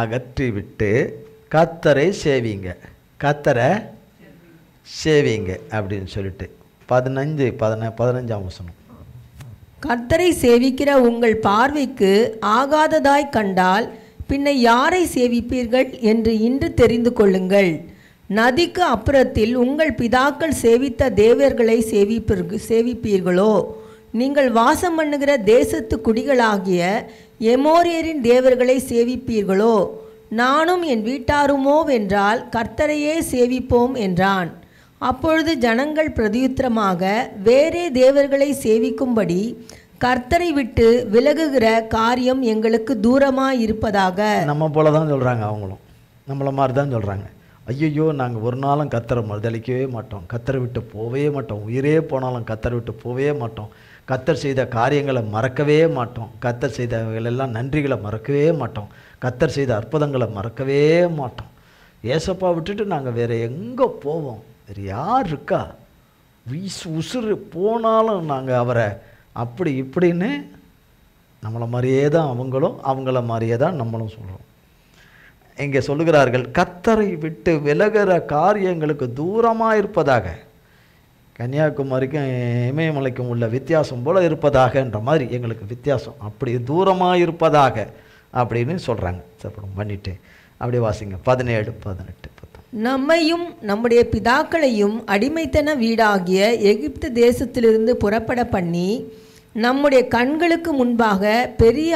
அகற்றிவிட்டு கர்த்தரை சேவிங்க, கர்த்தரை சேவிங்க அப்படின்னு சொல்லிட்டு 15 வசனம். கர்த்தரை சேவிக்கிற உங்கள் பார்வைக்கு ஆகாததாய் கண்டால் பின்ன யாரை சேவிப்பீர்கள் என்று இன்று தெரிந்து கொள்ளுங்கள். நதிக்கு அப்புறத்தில் உங்கள் பிதாக்கள் சேவித்த தேவர்களை சேவிப்பீர்களோ? நீங்கள் வாசம் பண்ணுகிற தேசத்து குடிகளாகிய எமோரியரின் தேவர்களை சேவிப்பீர்களோ? நானும் என் வீட்டாருமோ வென்றால் கர்த்தரையே சேவிப்போம் என்றான். அப்பொழுது ஜனங்கள் பிரதியுத்தரமாக, வேறே தேவர்களை சேவிக்கும்படி கர்த்தரை விட்டு விலகுகிற காரியம் எங்களுக்கு தூரமாக இருப்பதாக. நம்ம போல தான் சொல்கிறாங்க, அவங்களும் நம்மளை மாதிரி தான் சொல்கிறாங்க. ஐயோ, நாங்கள் ஒரு நாளும் கர்த்தரை மறுதளிக்கவே மாட்டோம், கர்த்தரை விட்டு போவே மாட்டோம், உயிரே போனாலும் கர்த்தரை விட்டு போவே மாட்டோம், கர்த்தர் செய்த காரியங்களை மறக்கவே மாட்டோம், கர்த்தர் செய்தவங்களெல்லாம் நன்றிகளை மறக்கவே மாட்டோம், கர்த்தர் செய்த அற்புதங்களை மறக்கவே மாட்டோம். ஏசப்பா விட்டுட்டு நாங்கள் வேறு எங்கே போவோம்? வேறு யார் இருக்கா? உசுறு போனாலும் நாங்கள் அவரை அப்படி இப்படின்னு நம்மளை மாதிரியே தான் அவங்களும், அவங்கள மாதிரியே தான் நம்மளும் சொல்கிறோம். இங்கே சொல்லுகிறார்கள், கர்த்தரை விட்டு விலகிற காரியங்களுக்கு தூரமாக இருப்பதாக. கன்னியாகுமரிக்கும் இமயமலைக்கும் உள்ள வித்தியாசம் போல் இருப்பதாகன்ற மாதிரி எங்களுக்கு வித்தியாசம் அப்படி தூரமாக இருப்பதாக அப்படின்னு சொல்கிறாங்க. சப்படம் பண்ணிட்டு அப்படியே வாசிங்க 17, 18, 19. நம்மையும் நம்முடைய பிதாக்களையும் அடிமைத்தன வீடாகிய எகிப்து தேசத்திலிருந்து புறப்பட பண்ணி நம்முடைய கண்களுக்கு முன்பாக பெரிய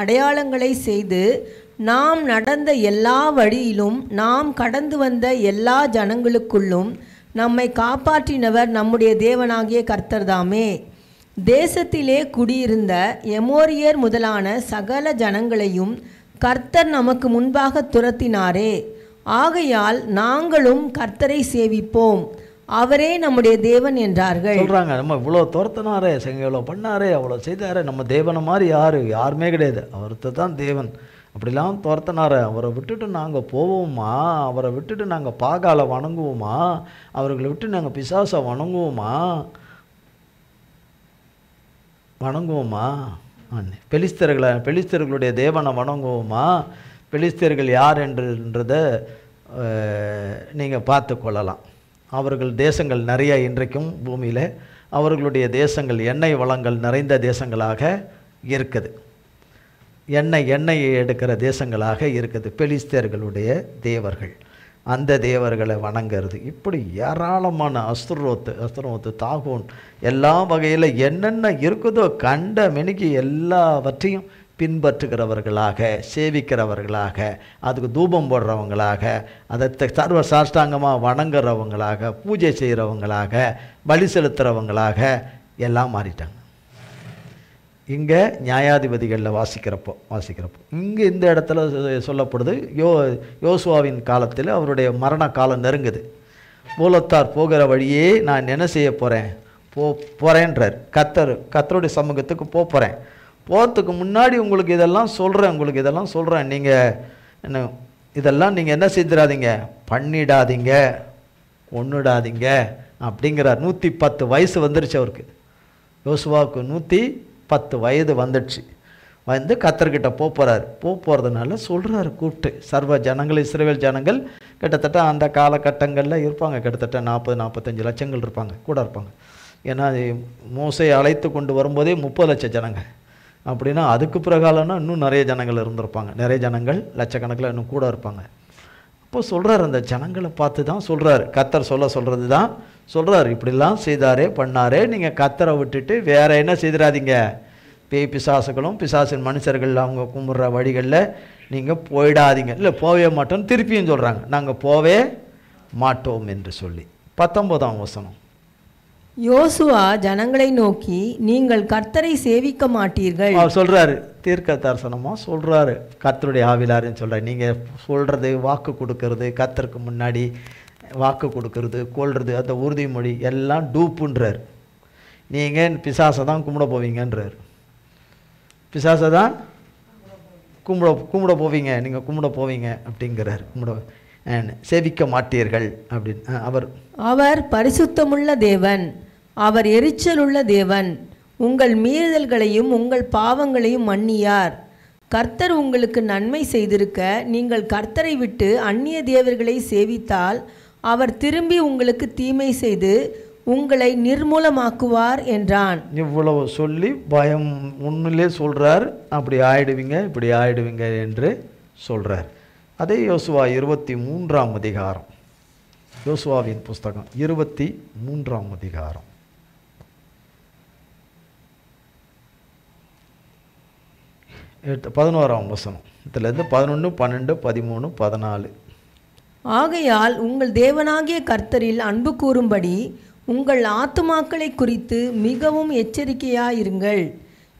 அடையாளங்களை செய்து நாம் நடந்த எல்லா வழியிலும் நாம் கடந்து வந்த எல்லா ஜனங்களுக்குள்ளும் நம்மை காப்பாற்றினவர் நம்முடைய தேவனாகிய கர்த்தர்தாமே. தேசத்திலே குடியிருந்த எமோரியர் முதலான சகல ஜனங்களையும் கர்த்தர் நமக்கு முன்பாக துரத்தினாரே. ஆகையால் நாங்களும் கர்த்தரை சேவிப்போம், அவரே நம்முடைய தேவன் என்றார்கள். சொல்கிறாங்க, நம்ம இவ்வளோ துரத்தினாரே, இவ்வளோ பண்ணாரே, அவ்வளோ செய்தாரே, நம்ம தேவனை மாதிரி யாருமே கிடையாது, அவர்த்த தான் தேவன். அப்படிலாம் துரத்தினாரே, அவரை விட்டுட்டு நாங்கள் போவோமா? அவரை விட்டுட்டு நாங்கள் பாகாலை வணங்குவோமா? அவர்களை விட்டு நாங்கள் பிசாசை வணங்குவோமா? பெலிஸ்தர்களுடைய தேவனை வணங்குவோமா? பெலிஸ்தர்கள் யார் என்றதை நீங்கள் பார்த்து கொள்ளலாம். அவர்கள் தேசங்கள் நிறைய இன்றைக்கும் பூமியில் அவர்களுடைய தேசங்கள் எண்ணெய் வளங்கள் நிறைந்த தேசங்களாக இருக்குது, எண்ணெய் எடுக்கிற தேசங்களாக இருக்குது பெலிஸ்தர்களுடைய தேவர்கள். அந்த தேவர்களை வணங்கிறது, இப்படி ஏராளமான அஸ்தரோத்து தாகோன் எல்லா வகையில் என்னென்ன இருக்குதோ கண்ட மெனிக்கு எல்லாவற்றையும் பின்பற்றுகிறவர்களாக, சேவிக்கிறவர்களாக, அதுக்கு தூபம் போடுறவங்களாக, அதை சர்வ சாஷ்டாங்கமாக வணங்குறவங்களாக, பூஜை செய்கிறவங்களாக, பலி செலுத்துகிறவங்களாக எல்லாம் மாறிட்டாங்க. இங்கே நியாயாதிபதிகளில் வாசிக்கிறப்போ இங்கே இந்த இடத்துல சொல்லப்படுது, யோசுவாவின் காலத்தில் அவருடைய மரண காலம் நெருங்குது. மூலத்தார் போகிற வழியே நான் என்ன செய்ய போகிறேன்றார். கர்த்தருடைய சமூகத்துக்கு போகிறேன். போகிறதுக்கு முன்னாடி உங்களுக்கு இதெல்லாம் சொல்கிறேன், நீங்கள் என்ன இதெல்லாம் நீங்கள் என்ன செய்திடாதீங்க, பண்ணிடாதீங்க, கொன்னுடாதீங்க அப்படிங்கிறார். 110 வயசு வந்துருச்சு அவருக்கு. யோசுவாவுக்கு 110 வயது வந்துடுச்சு. வந்து கர்த்தர்கிட்ட போகிறதுனால சொல்கிறாரு கூப்பிட்டு, சர்வ ஜனங்கள் இஸ்ரவேல் ஜனங்கள் கிட்டத்தட்ட அந்த காலகட்டங்களில் இருப்பாங்க, கிட்டத்தட்ட 40-45 லட்சங்கள் கூட இருப்பாங்க. ஏன்னா மோசே அழைத்து கொண்டு வரும்போதே 30 லட்சம் ஜனங்க. அப்படின்னா அதுக்கு பிறகாலன்னா இன்னும் நிறைய ஜனங்கள் இருந்திருப்பாங்க, நிறைய ஜனங்கள் லட்சக்கணக்கில் இன்னும் கூட இருப்பாங்க. அப்போ சொல்கிறார், அந்த ஜனங்களை பார்த்து தான் சொல்கிறார், கர்த்தர் சொல்கிறது தான் சொல்கிறார். இப்படிலாம் செய்தாரே பண்ணாரே, நீங்கள் கர்த்தரை விட்டுட்டு வேறு என்ன செய்திடாதீங்க, பேய் பிசாசுகளும் பிசாசின் மனுஷர்கள் அவங்க கும்பிட்ற வழிகளில் நீங்கள் போயிடாதீங்க. இல்லை போவே மாட்டோம்னு திருப்பியும் சொல்கிறாங்க, நாங்கள் போவே மாட்டோம் என்று சொல்லி. 19ஆம் வசனம். யோசுவா ஜனங்களை நோக்கி, நீங்கள் கர்த்தரை சேவிக்க மாட்டீர்கள். அவர் சொல்றாரு, தீர்க்க தரிசனமா சொல்றாரு, கர்த்தருடைய ஆவிலாருன்னு சொல்றாரு. நீங்க சொல்றது, வாக்கு கொடுக்கறது, கர்த்தருக்கு முன்னாடி வாக்கு கொடுக்கறது, கொள்றது, அந்த உறுதிமொழி எல்லாம் டூப்புன்றார். நீங்க பிசாசை தான் கும்பிட போவீங்கன்றார். பிசாசை தான் கும்பிட போவீங்க, நீங்க கும்பிட போவீங்க அப்படிங்கிறார். சேவிக்க மாட்டீர்கள் அப்படின்னு. அவர் பரிசுத்தமுள்ள தேவன், அவர் எரிச்சலுள்ள தேவன், உங்கள் மீறுதல்களையும் உங்கள் பாவங்களையும் மன்னியார். கர்த்தர் உங்களுக்கு நன்மை செய்திருக்க நீங்கள் கர்த்தரை விட்டு அந்நிய தேவர்களை சேவித்தால் அவர் திரும்பி உங்களுக்கு தீமை செய்து உங்களை நிர்மூலமாக்குவார் என்றான். இவ்வளவு சொல்லி பயம் முன்னிலே சொல்றார், அப்படி ஆயிடுவீங்க இப்படி ஆயிடுவீங்க என்று சொல்றார். அதே யோசுவா 23ஆம் அதிகாரம், யோசுவாவின் புஸ்தகம் 23ஆம் அதிகாரம். எடுத்து 11ஆம் வசனம், இதிலிருந்து 11, 12, 13, 14. ஆகையால் உங்கள் தேவனாகிய கர்த்தரில் அன்பு கூறும்படி உங்கள் ஆத்துமாக்களை குறித்து மிகவும் எச்சரிக்கையாயிருங்கள்.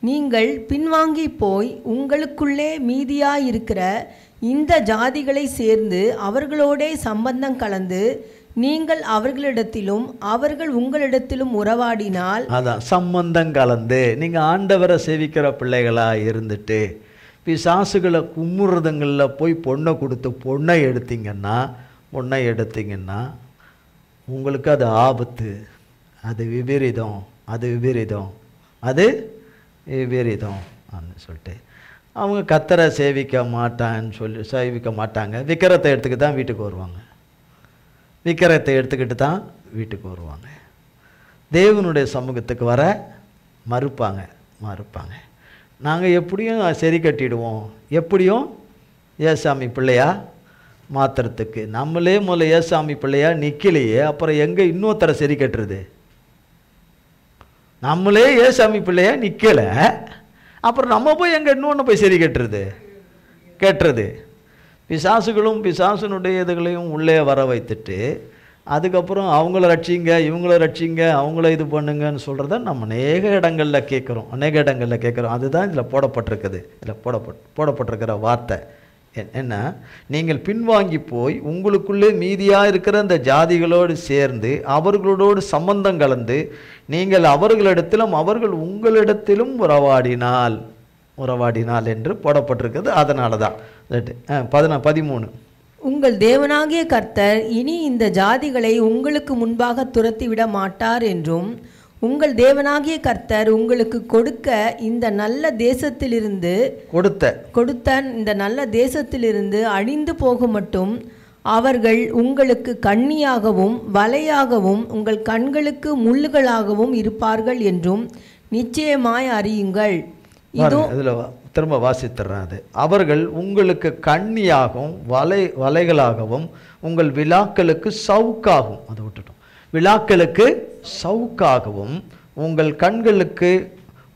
நீங்கள் பின்வாங்கி போய் உங்களுக்குள்ளே மீதியாயிருக்கிற இந்த ஜாதிகளை சேர்ந்து அவர்களோடே சம்பந்தம் கலந்து நீங்கள் அவர்களிடத்திலும் அவர்கள் உங்களிடத்திலும் உறவாடினால், அதான் சம்பந்தம் கலந்து நீங்கள் ஆண்டவரை சேவிக்கிற பிள்ளைகளாக இருந்துட்டு பிசாசுகளை கும்பிட்றதுங்களில் போய் பொண்ணை கொடுத்து பொண்ணை எடுத்தீங்கன்னா உங்களுக்கு அது ஆபத்து, அது விபரீதம் சொல்லிட்டு அவங்க கர்த்தரை சேவிக்க மாட்டாங்க. விக்கிரத்தை எடுத்துக்கிட்டு தான் வீட்டுக்கு வருவாங்க. தேவனுடைய சமூகத்துக்கு வர மறுப்பாங்க. நாங்கள் எப்படியும் சரி கட்டிடுவோம், எப்படியும் ஏசாமி பிள்ளையா மாத்திரத்துக்கு நம்மளே முதல்ல ஏசாமி பிள்ளையா நிற்கலையே, அப்புறம் எங்கே இன்னொருத்தரை சரி கட்டுறது? நம்மளே ஏசாமி பிள்ளையா நிற்கலை, அப்புறம் நம்ம போய் எங்கே இன்னொன்று போய் சரி கட்டுறது? பிசாசுகளும் பிசாசுனுடைய இதுகளையும் உள்ளே வர வைத்துட்டு அதுக்கப்புறம் அவங்கள ரட்சிங்க இவங்கள ரட்சிங்க அவங்கள இது பண்ணுங்கன்னு சொல்கிறத நம்ம அநேக இடங்களில் கேட்குறோம். அதுதான் இதில் போடப்பட்டிருக்குது. இதில் போடப்பட்டிருக்கிற வார்த்தை என்ன? நீங்கள் பின்வாங்கி போய் உங்களுக்குள்ளே மீதியாக இருக்கிற அந்த ஜாதிகளோடு சேர்ந்து அவர்களோடு சம்பந்தம் கலந்து நீங்கள் அவர்களிடத்திலும் அவர்கள் உங்களிடத்திலும் உறவாடினால் என்று போடப்பட்டிருக்குது. அதனால தான் 13. உங்கள் தேவனாகிய கர்த்தர் இனி இந்த ஜாதிகளை உங்களுக்கு முன்பாக துரத்திவிட மாட்டார் என்றும், உங்கள் தேவனாகிய கர்த்தர் உங்களுக்கு கொடுத்த இந்த நல்ல தேசத்திலிருந்து அழிந்து போக மட்டும் அவர்கள் உங்களுக்கு கண்ணியாகவும் வலையாகவும் உங்கள் கண்களுக்கு முள்ளுகளாகவும் இருப்பார்கள் என்றும் நிச்சயமாய் அறியுங்கள். இதோ திரும்ப வாசித்துறேன். அது அவர்கள் உங்களுக்கு கண்ணியாகவும் வலைகளாகவும் உங்கள் விழாக்களுக்கு சவுக்காகவும், அதை விட்டுட்டோம், விழாக்களுக்கு சவுக்காகவும் உங்கள் கண்களுக்கு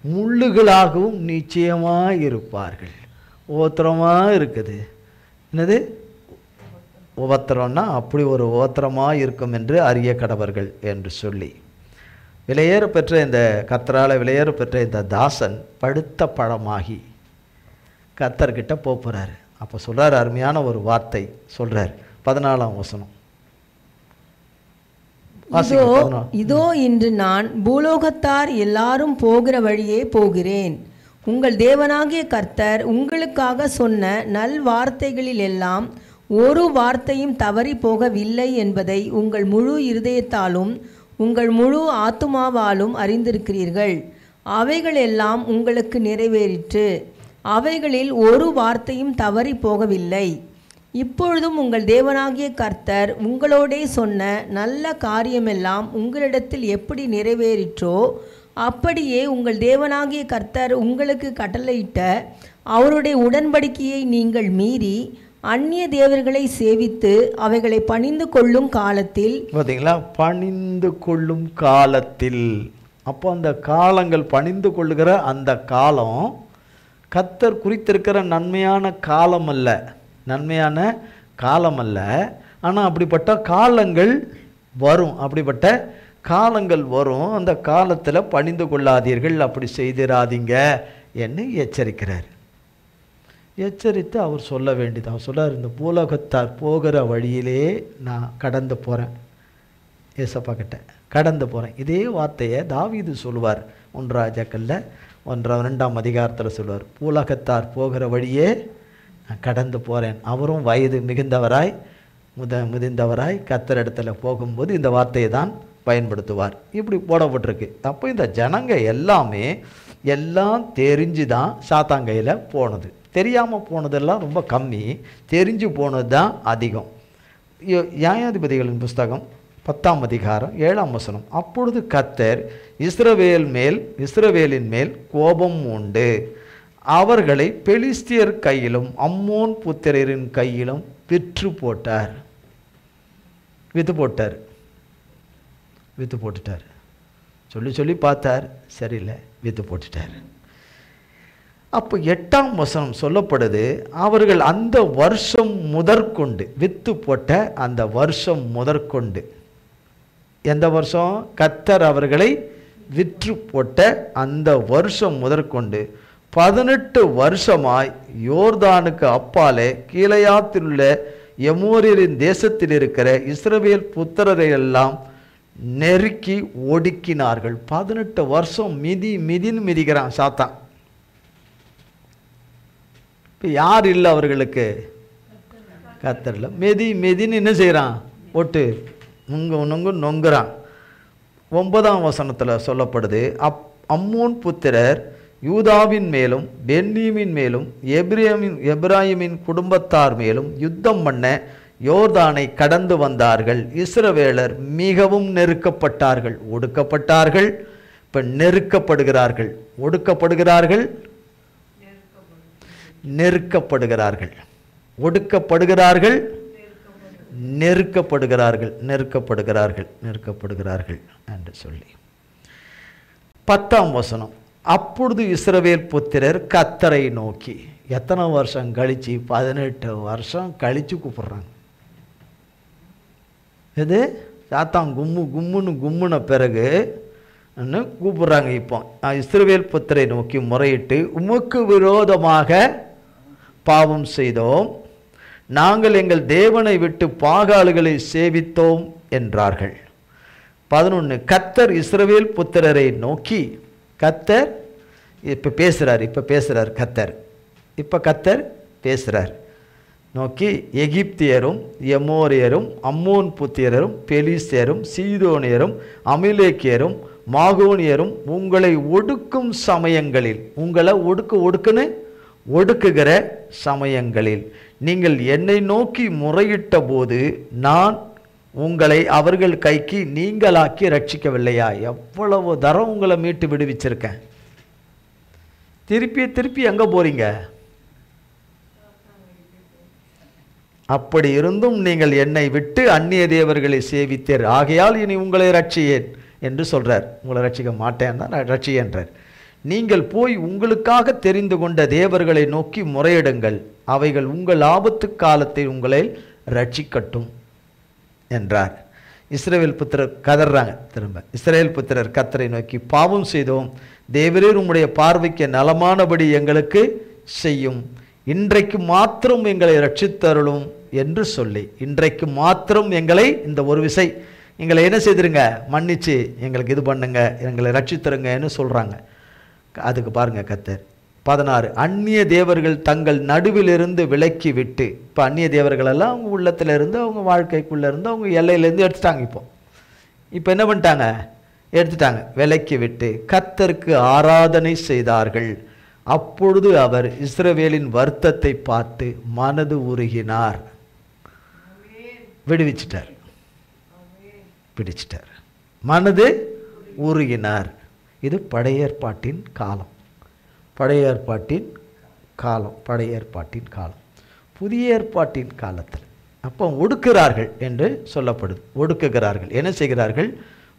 முள்ளுகளாகவும் நிச்சயமாக இருப்பார்கள். உபத்திரமாக இருக்குது. என்னது உபத்திரம்னா அப்படி ஒரு உபத்திரமாக இருக்கும் என்று அறிய கடவர்கள் என்று சொல்லி விலையேற பெற்ற இந்த கர்த்தரால் விலையேற பெற்ற இந்த தாசன் படுத்த பழமாகி கர்த்தர்கிட்ட போகிறாரு. அப்போ சொல்கிறார், அருமையான ஒரு வார்த்தை சொல்கிறார். 14ஆம் வசனம். இதோ இன்று நான் பூலோகத்தார் எல்லாரும் போகிற வழியே போகிறேன். உங்கள் தேவனாகிய கர்த்தர் உங்களுக்காக சொன்ன நல் வார்த்தைகளில் எல்லாம் ஒரு வார்த்தையும் தவறி போகவில்லை என்பதை உங்கள் முழு இருதயத்தாலும் உங்கள் முழு ஆத்துமாவாலும் அறிந்திருக்கிறீர்கள். அவைகள் எல்லாம் உங்களுக்கு நிறைவேறிற்று. அவைகளில் ஒரு வார்த்தையும் தவறி போகவில்லை. இப்பொழுதும் உங்கள் தேவனாகிய கர்த்தர் உங்களோடே சொன்ன நல்ல காரியமெல்லாம் உங்களிடத்தில் எப்படி நிறைவேறிற்றோ அப்படியே உங்கள் தேவனாகிய கர்த்தர் உங்களுக்கு கட்டளையிட்ட அவருடைய உடன்படிக்கையை நீங்கள் மீறி அந்நிய தேவர்களை சேவித்து அவைகளை பணிந்து கொள்ளும் காலத்தில், பார்த்தீங்களா, பணிந்து கொள்ளும் காலத்தில். அப்போ அந்த காலங்கள் பணிந்து கொள்ளுகிற அந்த காலம் கர்த்தர் குறித்திருக்கிற நன்மையான காலம் அல்ல. ஆனால் அப்படிப்பட்ட காலங்கள் வரும், அப்படிப்பட்ட காலங்கள் வரும். அந்த காலத்தில் பணிந்து கொள்ளாதீர்கள், அப்படி செய்திராதீங்க என்று எச்சரிக்கிறார். எச்சரித்து அவர் சொல்ல வேண்டியது, அவர் சொல்றார், இந்த பூலோகத்தார் போகிற வழியிலே நான் கடந்து போகிறேன், ஏசப்பா கிட்ட கடந்து போகிறேன். இதே வார்த்தையை தாவீது சொல்லுவார் 1 ராஜாக்கள்ல 2ஆம் அதிகாரத்தில் சொல்லுவார், பூலோகத்தார் போகிற வழியே நான் கடந்து போகிறேன். அவரும் வயது மிகுந்தவராய் முதிர்ந்தவராய் கர்த்தரிடத்தில் போகும்போது இந்த வார்த்தையை தான் பயன்படுத்துவார். இப்படி போடப்பட்டிருக்கு. அப்போ இந்த ஜனங்க எல்லாமே எல்லாம் தெரிஞ்சு தான் சாத்தாங்கையில் போனது. தெரியாமல் போனதெல்லாம் ரொம்ப கம்மி, தெரிஞ்சு போனது தான் அதிகம். நியாயாதிபதிகளின் புஸ்தகம் 10ஆம் அதிகாரம் 7ஆம் வசனம். அப்பொழுது கர்த்தர் இஸ்ரவேலின் மேல் கோபம் உண்டு, அவர்களை பெலிஸ்தியர் கையிலும் அம்மோன் புத்திரரின் கையிலும் விற்று போட்டார். வித்து போட்டுட்டார். சொல்லி பார்த்தார், சரியில்லை, வித்து போட்டுட்டார். அப்போ 8ஆம் வசனம் சொல்லப்படுது, அவர்கள் அந்த வருஷம் முதற்கொண்டு, வித்து போட்ட அந்த வருஷம் முதற்கொண்டு, எந்த வருஷம்? கர்த்தர் அவர்களை விற்று போட்ட அந்த வருஷம் முதற்கொண்டு 18 வருஷமாய் யோர்தானுக்கு அப்பாலே கீலேயாத்தில் உள்ள எமோரியரின் தேசத்தில் இருக்கிற இஸ்ரவேல் புத்திரரை எல்லாம் நெருக்கி ஒடுக்கினார்கள். 18 வருஷம் மிதின்னு மிதிக்கிறான் சாத்தான். இப்போ யார் இல்லை அவர்களுக்கு? கர்த்தர்ல. மெதின்னு என்ன செய்கிறான்? ஒட்டு நொங்குறான். 9ஆம் வசனத்தில் சொல்லப்படுது, அம்மோன் புத்திரர் யூதாவின் மேலும் பென்யமீன் மேலும் எப்ராயிமின் குடும்பத்தார் மேலும் யுத்தம் பண்ண யோர்தானை கடந்து வந்தார்கள். இஸ்ரவேலர் மிகவும் நெருக்கப்பட்டார்கள், ஒடுக்கப்பட்டார்கள். இப்போ நெருக்கப்படுகிறார்கள், ஒடுக்கப்படுகிறார்கள், நெருக்கப்படுகிறார்கள், ஒடுக்கப்படுகிறார்கள், நெருக்கப்படுகிறார்கள் என்று சொல்லி 10ஆம் வசனம். அப்பொழுது இஸ்ரவேல் புத்திரர் கர்த்தரை நோக்கி, எத்தனை வருஷம் கழிச்சு? 18 வருஷம் கழிச்சு கூப்பிடுறாங்க. இது சாத்தான் கும்முன பிறகு கூப்பிடுறாங்க. இப்போ இஸ்ரவேல் புத்திரை நோக்கி முறையிட்டு, உமக்கு விரோதமாக பாவம் செய்தோம், நாங்கள் எங்கள் தேவனை விட்டு பாகால்களை சேவித்தோம் என்றார்கள். 11. கர்த்தர் இஸ்ரவேல் புத்திரரை நோக்கி, கர்த்தர் இப்போ பேசுகிறார் கர்த்தர் நோக்கி, எகிப்தியரும் எமோரியரும் அம்மோன் புத்திரரும் பெலிஸ்தியரும் சீதோனியரும் அமிலேக்கியரும் மாகோனியரும் உங்களை ஒடுக்கும் சமயங்களில், உங்களை ஒடுக்குகிற சமயங்களில் நீங்கள் என்னை நோக்கி முறையிட்ட போது நான் உங்களை அவர்கள் கைக்கு நீங்களாக்கி ரட்சிக்கவில்லையா? எவ்வளவு தரம் உங்களை மீட்டு விடுவிச்சிருக்கேன். திருப்பி எங்கே போறீங்க? அப்படி இருந்தும் நீங்கள் என்னை விட்டு அந்நிய தேவர்களை சேவித்தீர், ஆகையால் இனி உங்களை ரட்சியேன் என்று சொல்றார். உங்களை ரட்சிக்க மாட்டேன்னா ரட்சியேன்றார். நீங்கள் போய் உங்களுக்காக தெரிந்து கொண்ட தேவர்களை நோக்கி முறையிடுங்கள், அவைகள் உங்கள் ஆபத்து காலத்தை உங்களை ரட்சிக்கட்டும் என்றார். இஸ்ரவேல் புத்திரர் கதறாங்க. திரும்ப இஸ்ரவேல் புத்திரர் கர்த்தரை நோக்கி, பாவம் செய்தோம், தேவரீர் உம்முடைய பார்வைக்கு நலமானபடி எங்களுக்கு செய்யும், இன்றைக்கு மாத்திரம் எங்களை ரட்சித்தருளும் என்று சொல்லி, இன்றைக்கு மாத்திரம் எங்களை, இந்த ஒரு விசை எங்களை என்ன செய்திருங்க, மன்னிச்சு எங்களுக்கு இது பண்ணுங்க, எங்களை ரட்சித்தருங்கன்னு சொல்றாங்க. அதுக்கு பாருங்க கர்த்தர் 16. அந்நிய தேவர்கள் தங்கள் நடுவிலிருந்து விலக்கி விட்டு, இப்போ அந்நிய தேவர்கள் எல்லாம் அவங்க உள்ளத்துல இருந்து, அவங்க வாழ்க்கைக்குள்ள இருந்து, அவங்க எல்லையிலேருந்து எடுத்துட்டாங்க. இப்போ என்ன பண்ணிட்டாங்க? எடுத்துட்டாங்க, விலக்கி விட்டு கர்த்தருக்கு ஆராதனை செய்தார்கள். அப்பொழுது அவர் இஸ்ரவேலின் வருத்தத்தை பார்த்து மனது உருகினார், விடுவிச்சிட்டார், மனது உருகினார். இது பழைய ஏற்பாட்டின் காலம், பழைய ஏற்பாட்டின் காலம். புதிய ஏற்பாட்டின் காலத்தில் அப்போ ஒடுக்குகிறார்கள் என்று சொல்லப்படுது. ஒடுக்குகிறார்கள், என்ன செய்கிறார்கள்?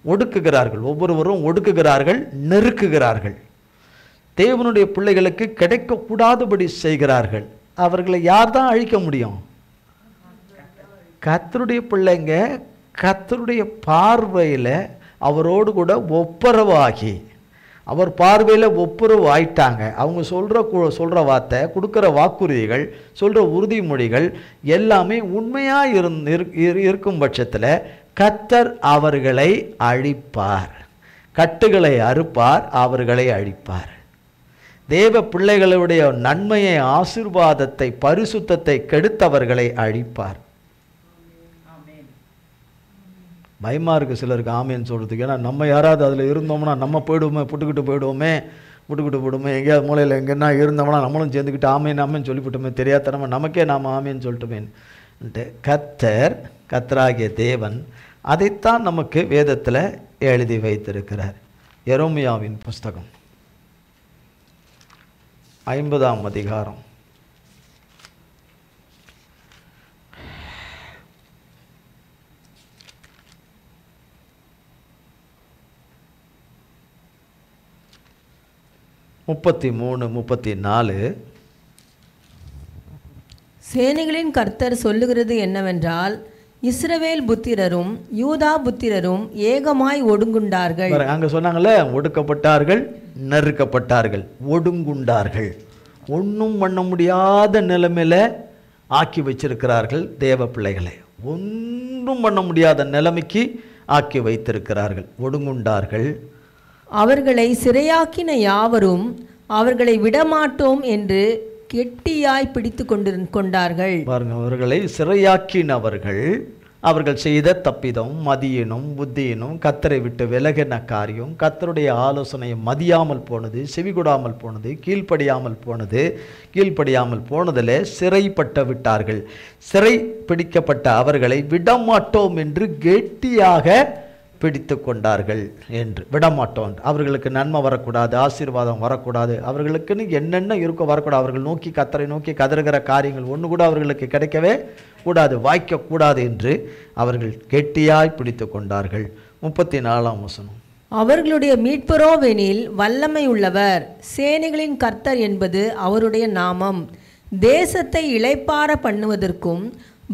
ஒடுக்குகிறார்கள், ஒவ்வொருவரும் ஒடுக்குகிறார்கள், நெருக்குகிறார்கள். தேவனுடைய பிள்ளைகளுக்கு கிடைக்கக்கூடாதபடி செய்கிறார்கள். அவர்களை யார் தான் அழிக்க முடியும்? கர்த்தருடைய பிள்ளைங்க கர்த்தருடைய பார்வையில் அவரோடு கூட ஒப்புரவாகி, அவர் பார்வையில் ஒப்புரவு ஆயிட்டாங்க. அவங்க சொல்கிற வார்த்தை, கொடுக்குற வாக்குறுதிகள், சொல்கிற உறுதிமொழிகள் எல்லாமே உண்மையாக இருக்கும் பட்சத்தில் கர்த்தர் அவர்களை அழிப்பார். கட்டுகளை அறுப்பார், அவர்களை அழிப்பார். தேவ பிள்ளைகளுடைய நன்மையை, ஆசீர்வாதத்தை, பரிசுத்தத்தை கெடுத்தவர்களை அழிப்பார். பயமாக இருக்குது சிலருக்கு ஆமேன்னு சொல்கிறதுக்கு. ஏன்னா நம்ம யாராவது அதில் இருந்தோம்னா நம்ம புட்டுக்கிட்டு போயிடுவோமே, எங்கேயாவது மூலையில் எங்கன்னா இருந்தோம்னா நம்மளும் சேர்ந்துக்கிட்டு ஆமேன்னு சொல்லிவிட்டோமே, தெரியாதனமா நமக்கே நாம் ஆமேன்னு சொல்லிட்டோமேன்ட்டு. கர்த்தராகிய தேவன் அதைத்தான் நமக்கு வேதத்தில் எழுதி வைத்திருக்கிறார். எரேமியாவின் புஸ்தகம் 50ஆம் அதிகாரம் 33, 34. சேனைகளின் கர்த்தர் சொல்லுகிறது என்னவென்றால், இஸ்ரவேல் புத்திரரும் யூதா புத்திரரும் ஏகமாய் ஒடுங்குண்டார்கள். அங்க சொன்னாங்கல்ல, ஒடுக்கப்பட்டார்கள், நெருக்கப்பட்டார்கள், ஒடுங்குண்டார்கள். ஒன்றும் பண்ண முடியாத நிலைமையில ஆக்கி வச்சிருக்கிறார்கள் தேவ பிள்ளைகளை. ஒன்றும் பண்ண முடியாத நிலைமைக்கு ஆக்கி வைத்திருக்கிறார்கள், ஒடுங்குண்டார்கள். அவர்களை சிறையாக்கின யாவரும் அவர்களை விடமாட்டோம் என்று கெட்டியாய் பிடித்து கொண்டார்கள். பாருங்க, அவர்களை சிறையாக்கினவர்கள் அவர்கள் செய்த தப்பிதம், மதியினும் புத்தியினும், கர்த்தரை விட்டு விலகின காரியம், கர்த்தருடைய ஆலோசனையை மதியாமல் போனது, செவிகொடாமல் போனது, கீழ்ப்படியாமல் போனதில் சிறைப்பட்டு விட்டார்கள். சிறை பிடிக்கப்பட்ட அவர்களை விடமாட்டோம் என்று கெட்டியாக பிடித்து கொண்டார்கள். என்று விடமாட்டோம். அவர்களுக்கு நன்மை வரக்கூடாது, ஆசீர்வாதம் வரக்கூடாது, அவர்களுக்குன்னு என்னென்ன இருக்கோ வரக்கூடாது. அவர்கள் நோக்கி கர்த்தரை நோக்கி கதறுகிற காரியங்கள் ஒன்று கூட அவர்களுக்கு கிடைக்கவே கூடாது, வாய்க்கக்கூடாது என்று அவர்கள் கெட்டியாய் பிடித்து கொண்டார்கள். 34ஆம் வசனம். அவர்களுடைய மீட்பரோவெனில் வல்லமை உள்ளவர், சேனைகளின் கர்த்தர் என்பது அவருடைய நாமம். தேசத்தை இளைப்பாற பண்ணுவதற்கும்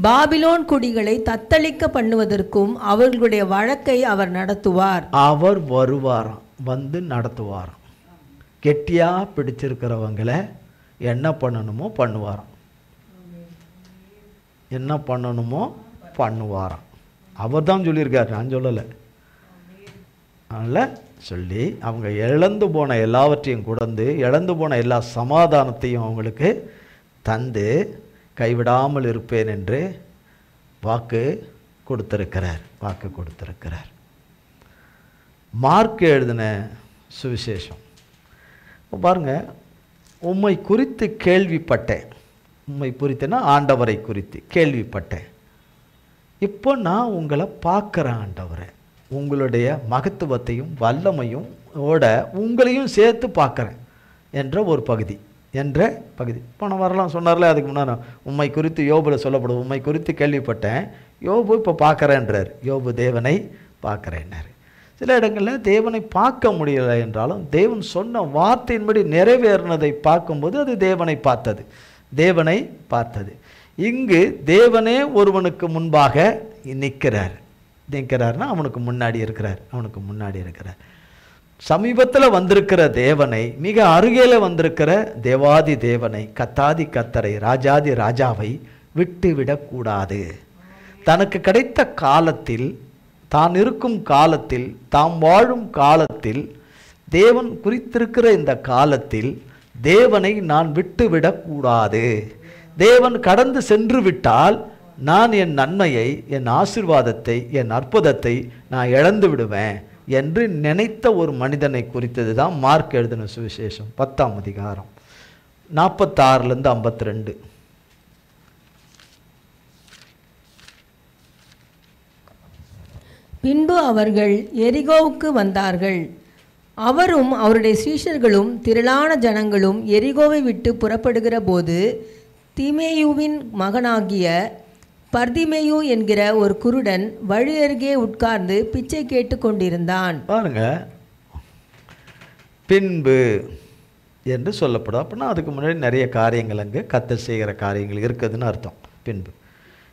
பாபிலோன் குடிகளை தத்தளிக்க பண்ணுவதற்கும் அவர்களுடைய வழக்கை அவர் நடத்துவார். அவர் வருவாராம், வந்து நடத்துவாராம். கெட்டியா பிடிச்சிருக்கிறவங்களை என்ன பண்ணணுமோ பண்ணுவாராம், என்ன பண்ணணுமோ பண்ணுவாராம். அவர் தான் சொல்லியிருக்காரு, நான் சொல்லலை. அதனால் சொல்லி அவங்க இழந்து போன எல்லாவற்றையும் கொடுத்து, இழந்து போன எல்லா சமாதானத்தையும் அவங்களுக்கு தந்து கைவிடாமல் இருப்பேன் என்று வாக்கு கொடுத்திருக்கிறார். மார்க் எழுதின சுவிசேஷம் பாருங்க. உம்மை குறித்து கேள்விப்பட்டேன். உம்மை குறித்துனா ஆண்டவரை குறித்து கேள்விப்பட்டேன். இப்போ நான் உங்களை பார்க்குறேன் ஆண்டவரை, உங்களுடைய மகத்துவத்தையும் வல்லமையும் உங்களையும் சேர்த்து பார்க்குறேன் என்ற ஒரு பகுதி. போன வரலாம் சொன்னார்ல, அதுக்கு முன்னாடி உம்மை குறித்து யோபுல சொல்லப்படுது. உம்மை குறித்து கேள்விப்பட்டேன், யோபு இப்போ பார்க்குறேன்றார். யோபு தேவனை பார்க்குறேன்னாரு. சில இடங்களில் தேவனை பார்க்க முடியலை என்றாலும் தேவன் சொன்ன வார்த்தையின்படி நிறைவேறினதை பார்க்கும்போது அது தேவனை பார்த்தது. இங்கு தேவனே ஒருவனுக்கு முன்பாக நிற்கிறார்னா அவனுக்கு முன்னாடி இருக்கிறார். சமீபத்தில் வந்திருக்கிற தேவனை, மிக அருகேல வந்திருக்கிற தேவாதி தேவனை, கத்தாதி கத்தரை, ராஜாதி ராஜாவை விட்டுவிடக்கூடாது. தனக்கு கிடைத்த காலத்தில், தான் இருக்கும் காலத்தில், தாம் வாழும் காலத்தில், தேவன் குறித்திருக்கிற இந்த காலத்தில் தேவனை நான் விட்டுவிடக்கூடாது. தேவன் கடந்து சென்று விட்டால் நான் என் நன்மையை, என் ஆசீர்வாதத்தை, என் அற்புதத்தை நான் இழந்து விடுவேன் என்று நினைத்த ஒரு மனிதனை குறித்தது தான் மார்க் எழுதின சுவிசேஷம் 10ஆம் அதிகாரம் 46லேருந்து 52. பின்பு அவர்கள் எரிகோவுக்கு வந்தார்கள். அவரும் அவருடைய சீஷர்களும் திரளான ஜனங்களும் எரிகோவை விட்டு புறப்படுகிற போது திமேயுவின் மகனாகிய பர்திமேயு என்கிற ஒரு குருடன் வழி அருகே உட்கார்ந்து பிச்சை கேட்டு கொண்டிருந்தான். பாருங்க, பின்பு என்று சொல்லப்படும். அப்படின்னா அதுக்கு முன்னாடி நிறைய காரியங்கள் அங்கே கர்த்தர் செய்கிற காரியங்கள் இருக்குதுன்னு அர்த்தம். பின்பு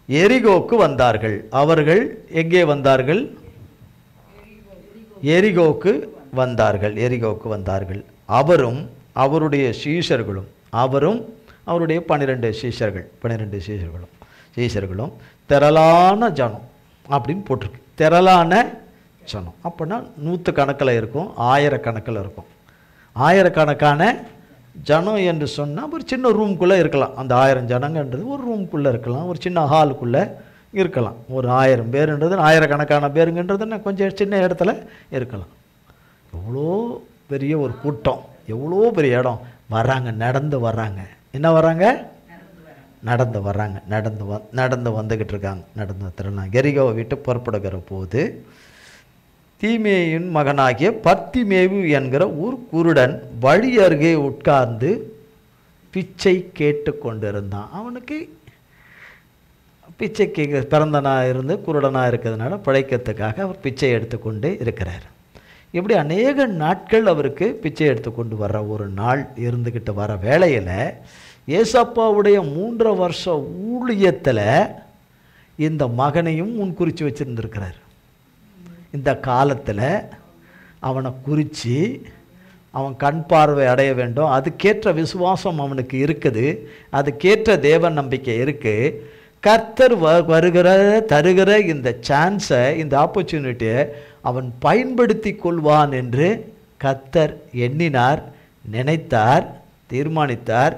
எரிகோக்கு வந்தார்கள். அவர்கள் எங்கே வந்தார்கள்? எரிகோக்கு வந்தார்கள். எரிகோக்கு வந்தார்கள். அவரும் அவருடைய சீஷர்களும், அவரும் அவருடைய 12 சீஷர்களும் திரளான ஜனம் அப்படின்னு போட்டிருக்கு. திரளான ஜனம் அப்படின்னா 100 கணக்கில் இருக்கும், 1000 கணக்கில் இருக்கும். 1000 கணக்கான ஜனம் என்று சொன்னால் ஒரு சின்ன ரூம்குள்ளே இருக்கலாம். அந்த 1000 ஜனங்கன்றது ஒரு ரூம்குள்ளே இருக்கலாம், ஒரு சின்ன ஹாலுக்குள்ளே இருக்கலாம். ஒரு 1000 பேருன்றது 1000 கணக்கான பேருங்கன்றது கொஞ்சம் சின்ன இடத்துல இருக்கலாம். எவ்வளோ பெரிய ஒரு கூட்டம், எவ்வளோ பெரிய இடம். வர்றாங்க, நடந்து வர்றாங்க. என்ன வர்றாங்க? நடந்து வர்றாங்க. நடந்து வந்துக்கிட்டு இருக்காங்க. நடந்து திறனாங்க. எரிகோவை விட்டு புறப்படுகிற போது தீமேயின் மகனாகிய பர்த்திமேயு என்கிற ஒரு குருடன் வழி அருகே உட்கார்ந்து பிச்சை கேட்டு கொண்டிருந்தான். அவனுக்கு பிச்சை கேட்க பிறந்தனாக இருந்து குருடனாக இருக்கிறதுனால பிழைக்கிறதுக்காக அவர் பிச்சை எடுத்துக்கொண்டு இருக்கிறார். இப்படி அநேக நாட்கள் அவருக்கு பிச்சை எடுத்துக்கொண்டு வர்ற ஒரு நாள் இருந்துக்கிட்டு வர வேளையில் ஏசப்பாவுடைய 3 வருஷ ஊழியத்தில் இந்த மகனையும் முன்குறித்து வச்சுருந்துருக்கிறார். இந்த காலத்தில் அவனை குறித்து அவன் கண் பார்வை அடைய வேண்டும், அதுக்கேற்ற விசுவாசம் அவனுக்கு இருக்குது, அதுக்கேற்ற தேவ நம்பிக்கை இருக்குது. கர்த்தர் தருகிற இந்த சான்ஸை, இந்த ஆப்பர்ச்சுனிட்டியை அவன் பயன்படுத்தி கொள்வான் என்று கர்த்தர் எண்ணினார், நினைத்தார், தீர்மானித்தார்.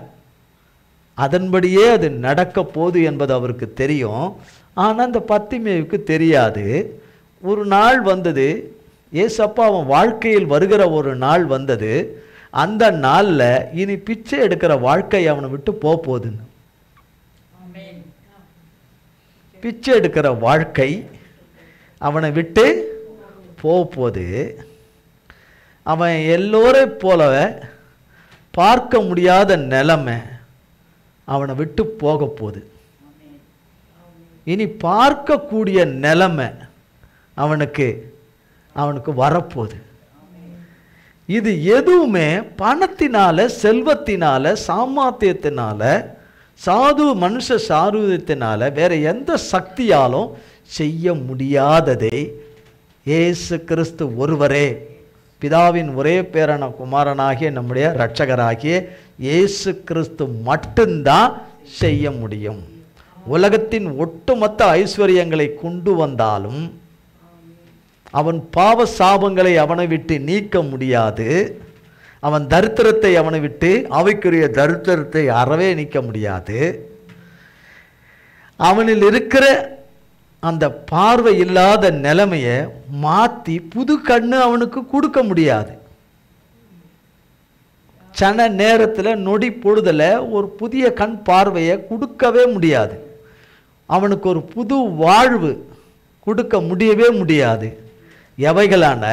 அதன்படியே அது நடக்க போகுது என்பது அவருக்கு தெரியும். ஆனால் அந்த பர்த்திமேயுவுக்கு தெரியாது. ஒரு நாள் வந்தது, ஏசப்பா அவன் வாழ்க்கையில் வருகிற ஒரு நாள் வந்தது. அந்த நாளில் இனி பிச்சை எடுக்கிற வாழ்க்கை அவனை விட்டு போகுதுன்னு, பிச்சை எடுக்கிற வாழ்க்கை அவனை விட்டு போகுது. அவன் எல்லோரையும் போல பார்க்க முடியாத நிலைமை அவனை விட்டு போக போகுது. இனி பார்க்கக்கூடிய நிலைமை அவனுக்கு வரப்போகுது. இது எதுவுமே பணத்தினால, செல்வத்தினால, சாமர்த்தியத்தினால, மனுஷ சாரூரியத்தினால, வேற எந்த சக்தியாலும் செய்ய முடியாததை இயேசு கிறிஸ்து ஒருவரே, பிதாவின் ஒரே பேரான குமாரனாகிய நம்முடைய இரட்சகராகிய இயேசு கிறிஸ்து மட்டும்தான் செய்ய முடியும். உலகத்தின் ஒட்டுமொத்த ஐஸ்வர்யங்களை கொண்டு வந்தாலும் அவன் பாவ சாபங்களை அவனை விட்டு நீக்க முடியாது. அவன் தரித்திரத்தை அவனை விட்டு, அவைக்குரிய தரித்திரத்தை அறவே நீக்க முடியாது. அவனில் இருக்கிற அந்த பார்வை இல்லாத நிலைமையை மாற்றி புது கண்ணு அவனுக்கு கொடுக்க முடியாது. சன நேரத்தில், நொடி பொழுதில் ஒரு புதிய கண் பார்வையை கொடுக்கவே முடியாது. அவனுக்கு ஒரு புது வாழ்வு கொடுக்க முடியவே முடியாது. எவைகளான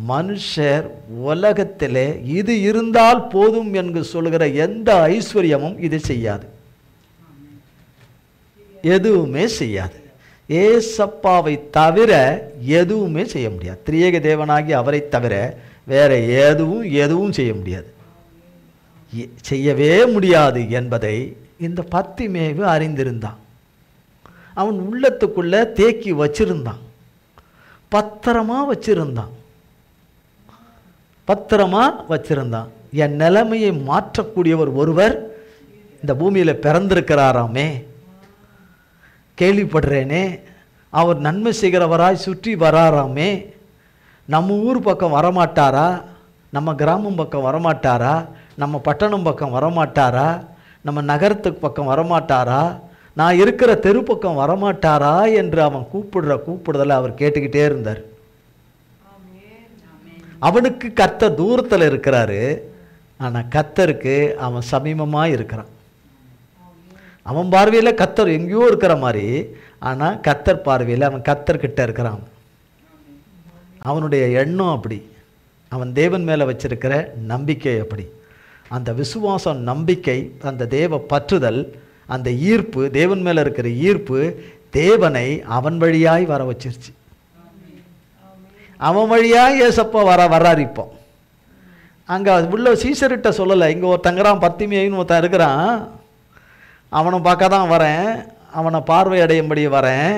மனுஷர் உலகத்திலே இது இருந்தால் போதும் என்று சொல்கிற எந்த ஐஸ்வர்யமும் இது செய்யாது, எதுவுமே செய்யாது. ஏசப்பாவை தவிர எதுவுமே செய்ய முடியாது. திரியேக தேவனாகி அவரை தவிர வேற எதுவும் செய்ய முடியாது, செய்யவே முடியாது என்பதை இந்த பர்த்திமேயு அறிந்திருந்தான். அவன் உள்ளத்துக்குள்ள தேக்கி வச்சிருந்தான், பத்திரமா வச்சிருந்தான். என் நிலைமையை மாற்றக்கூடியவர் ஒருவர் இந்த பூமியில் பிறந்திருக்கிறாராமே, கேள்விப்படுறேனே, அவர் நன்மை செய்கிறவராய் சுற்றி வராராமே, நம்ம ஊர் பக்கம் வரமாட்டாரா, நம்ம கிராமம் பக்கம் வரமாட்டாரா, நம்ம பட்டணம் பக்கம் வரமாட்டாரா, நம்ம நகரத்துக்கு பக்கம் வரமாட்டாரா, நான் இருக்கிற தெரு பக்கம் வரமாட்டாரா என்று அவன் கூப்பிடுறதில் அவர் கேட்டுக்கிட்டே இருந்தார். அவனுக்கு கர்த்தர் தூரத்தில் இருக்கிறாரு, ஆனால் கர்த்தருக்கு அவன் சமீபமாக இருக்கிறான். அவன் பார்வையில் கர்த்தர் எங்கேயோ இருக்கிற மாதிரி, ஆனால் கர்த்தர் பார்வையில் அவன் கர்த்தர்கிட்ட இருக்கிறான். அவனுடைய எண்ணம் அப்படி, அவன் தேவன் மேலே வச்சிருக்கிற நம்பிக்கை அப்படி. அந்த விசுவாசம், நம்பிக்கை, அந்த தேவ பற்றுதல், அந்த ஈர்ப்பு, தேவன் மேலே இருக்கிற ஈர்ப்பு தேவனை அவன் வழியாய் வர வச்சிருச்சு. அவன் வழியாய் ஏசப்பா வர்றாரு. இப்போ அங்கே உள்ள சீசர்கிட்ட சொல்லலை, இங்கே ஒருத்தங்கிறான், பர்த்திமேயுன்னு ஒருத்தன் இருக்கிறான், அவனை பார்க்க தான் வரேன், அவனை பார்வையடையும்படி வரேன்,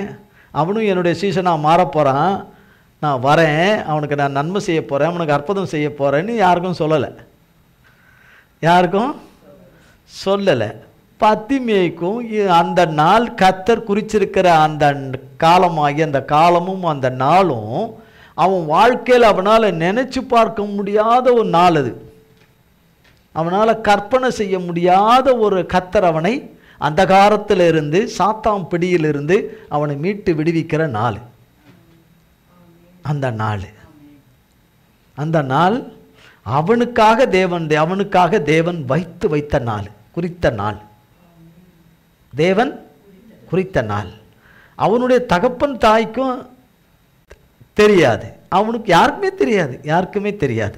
அவனும் என்னுடைய சீசனாக மாறப்போகிறான், நான் வரேன், அவனுக்கு நான் நன்மை செய்ய போகிறேன், அவனுக்கு அற்புதம் செய்ய போகிறேன்னு யாருக்கும் சொல்லலை. யாருக்கும் சொல்லலை. பத்திமேய்க்கும் அந்த நாள் கர்த்தர் குறிச்சிருக்கிற அந்த காலமாகி அந்த காலமும் அந்த நாளும் அவன் வாழ்க்கையில் அவனால் நினைச்சு பார்க்க முடியாத ஒரு நாள். அது அவனால் கற்பனை செய்ய முடியாத ஒரு கர்த்தர் அவனை அந்த காலத்திலிருந்து சாத்தான் பிடியிலிருந்து அவனை மீட்டு விடுவிக்கிற நாள். அந்த நாள் அவனுக்காக தேவன் வைத்த நாள், குறித்த நாள், தேவன் குறித்த நாள். அவனுடைய தகப்பன் தாய்க்கும் தெரியாது, அவனுக்கு யாருக்குமே தெரியாது.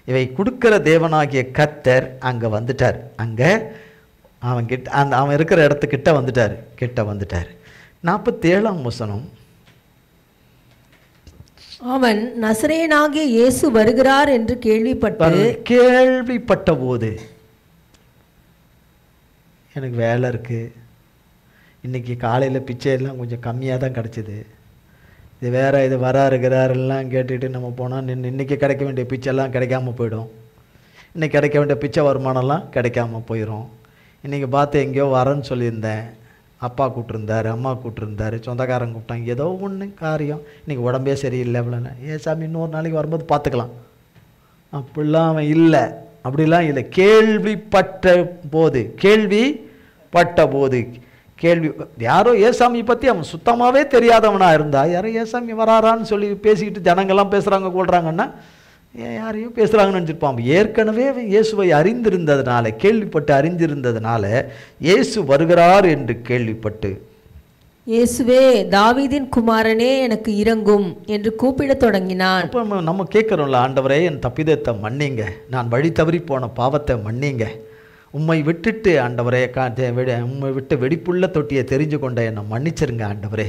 இவை கொடுக்கிற தேவனாகிய கர்த்தர் அங்கே வந்துட்டார். அங்கே அவன் இருக்கிற இடத்துக்கிட்ட வந்துட்டார். 47ஆம் வசனம். அவன் நசரேயனாகிய இயேசு வருகிறார் என்று கேள்விப்பட்ட போது, எனக்கு வேலை இருக்குது, இன்றைக்கி காலையில் பிச்சையெல்லாம் கொஞ்சம் கம்மியாக தான் கிடச்சிது, இது வேறு இது வராருகிறாரெல்லாம் கேட்டுட்டு நம்ம போனால் இன்றைக்கி கிடைக்க வேண்டிய பிச்சைலாம் கிடைக்காம போயிடும், இன்றைக்கி கிடைக்க வேண்டிய பிச்சை வருமானம்லாம் கிடைக்காம போயிடும். இன்றைக்கி பார்த்து எங்கேயோ வரேன்னு சொல்லியிருந்தேன், அப்பா கூப்பிட்டுருந்தார், அம்மா கூப்பிட்டுருந்தாரு, சொந்தக்காரங்க கூப்பிட்டாங்க, ஏதோ ஒன்று காரியம், இன்றைக்கி உடம்பே சரியில்லை, இவ்வளோன்னு, ஏன் சாமி இன்னொரு நாளைக்கு வரும்போது பார்த்துக்கலாம், அப்படிலாம் அவன் இல்லை, அப்படிலாம் இல்லை. கேள்விப்பட்ட போது யாரோ ஏசாமி பற்றி அவன் சுத்தமாகவே தெரியாதவனாக இருந்தா, யாரோ ஏசாமி வராரான்னு சொல்லி பேசிக்கிட்டு ஜனங்கள்லாம் பேசுகிறாங்க கொள்கிறாங்கன்னா யாரையும் பேசுகிறாங்கன்னு நினச்சிருப்பான். ஏற்கனவே அவன் இயேசுவை கேள்விப்பட்டு அறிந்திருந்ததுனால இயேசு வருகிறார் என்று கேள்விப்பட்டு, இயேசுவே தாவீதின் குமாரனே எனக்கு இரங்கும் என்று கூப்பிடத் தொடங்கினான். அப்போ நம்ம கேட்குறோம்ல, ஆண்டவரே என் தப்பிதத்தை மன்னிங்க, நான் வழி தவறி போன பாவத்தை மன்னிங்க, உம்மை விட்டுட்டு ஆண்டவரே உம்மை விட்டு வெடிப்புள்ள தொட்டியை தெரிஞ்சு கொண்ட என்னை மன்னிச்சிருங்க ஆண்டவரே,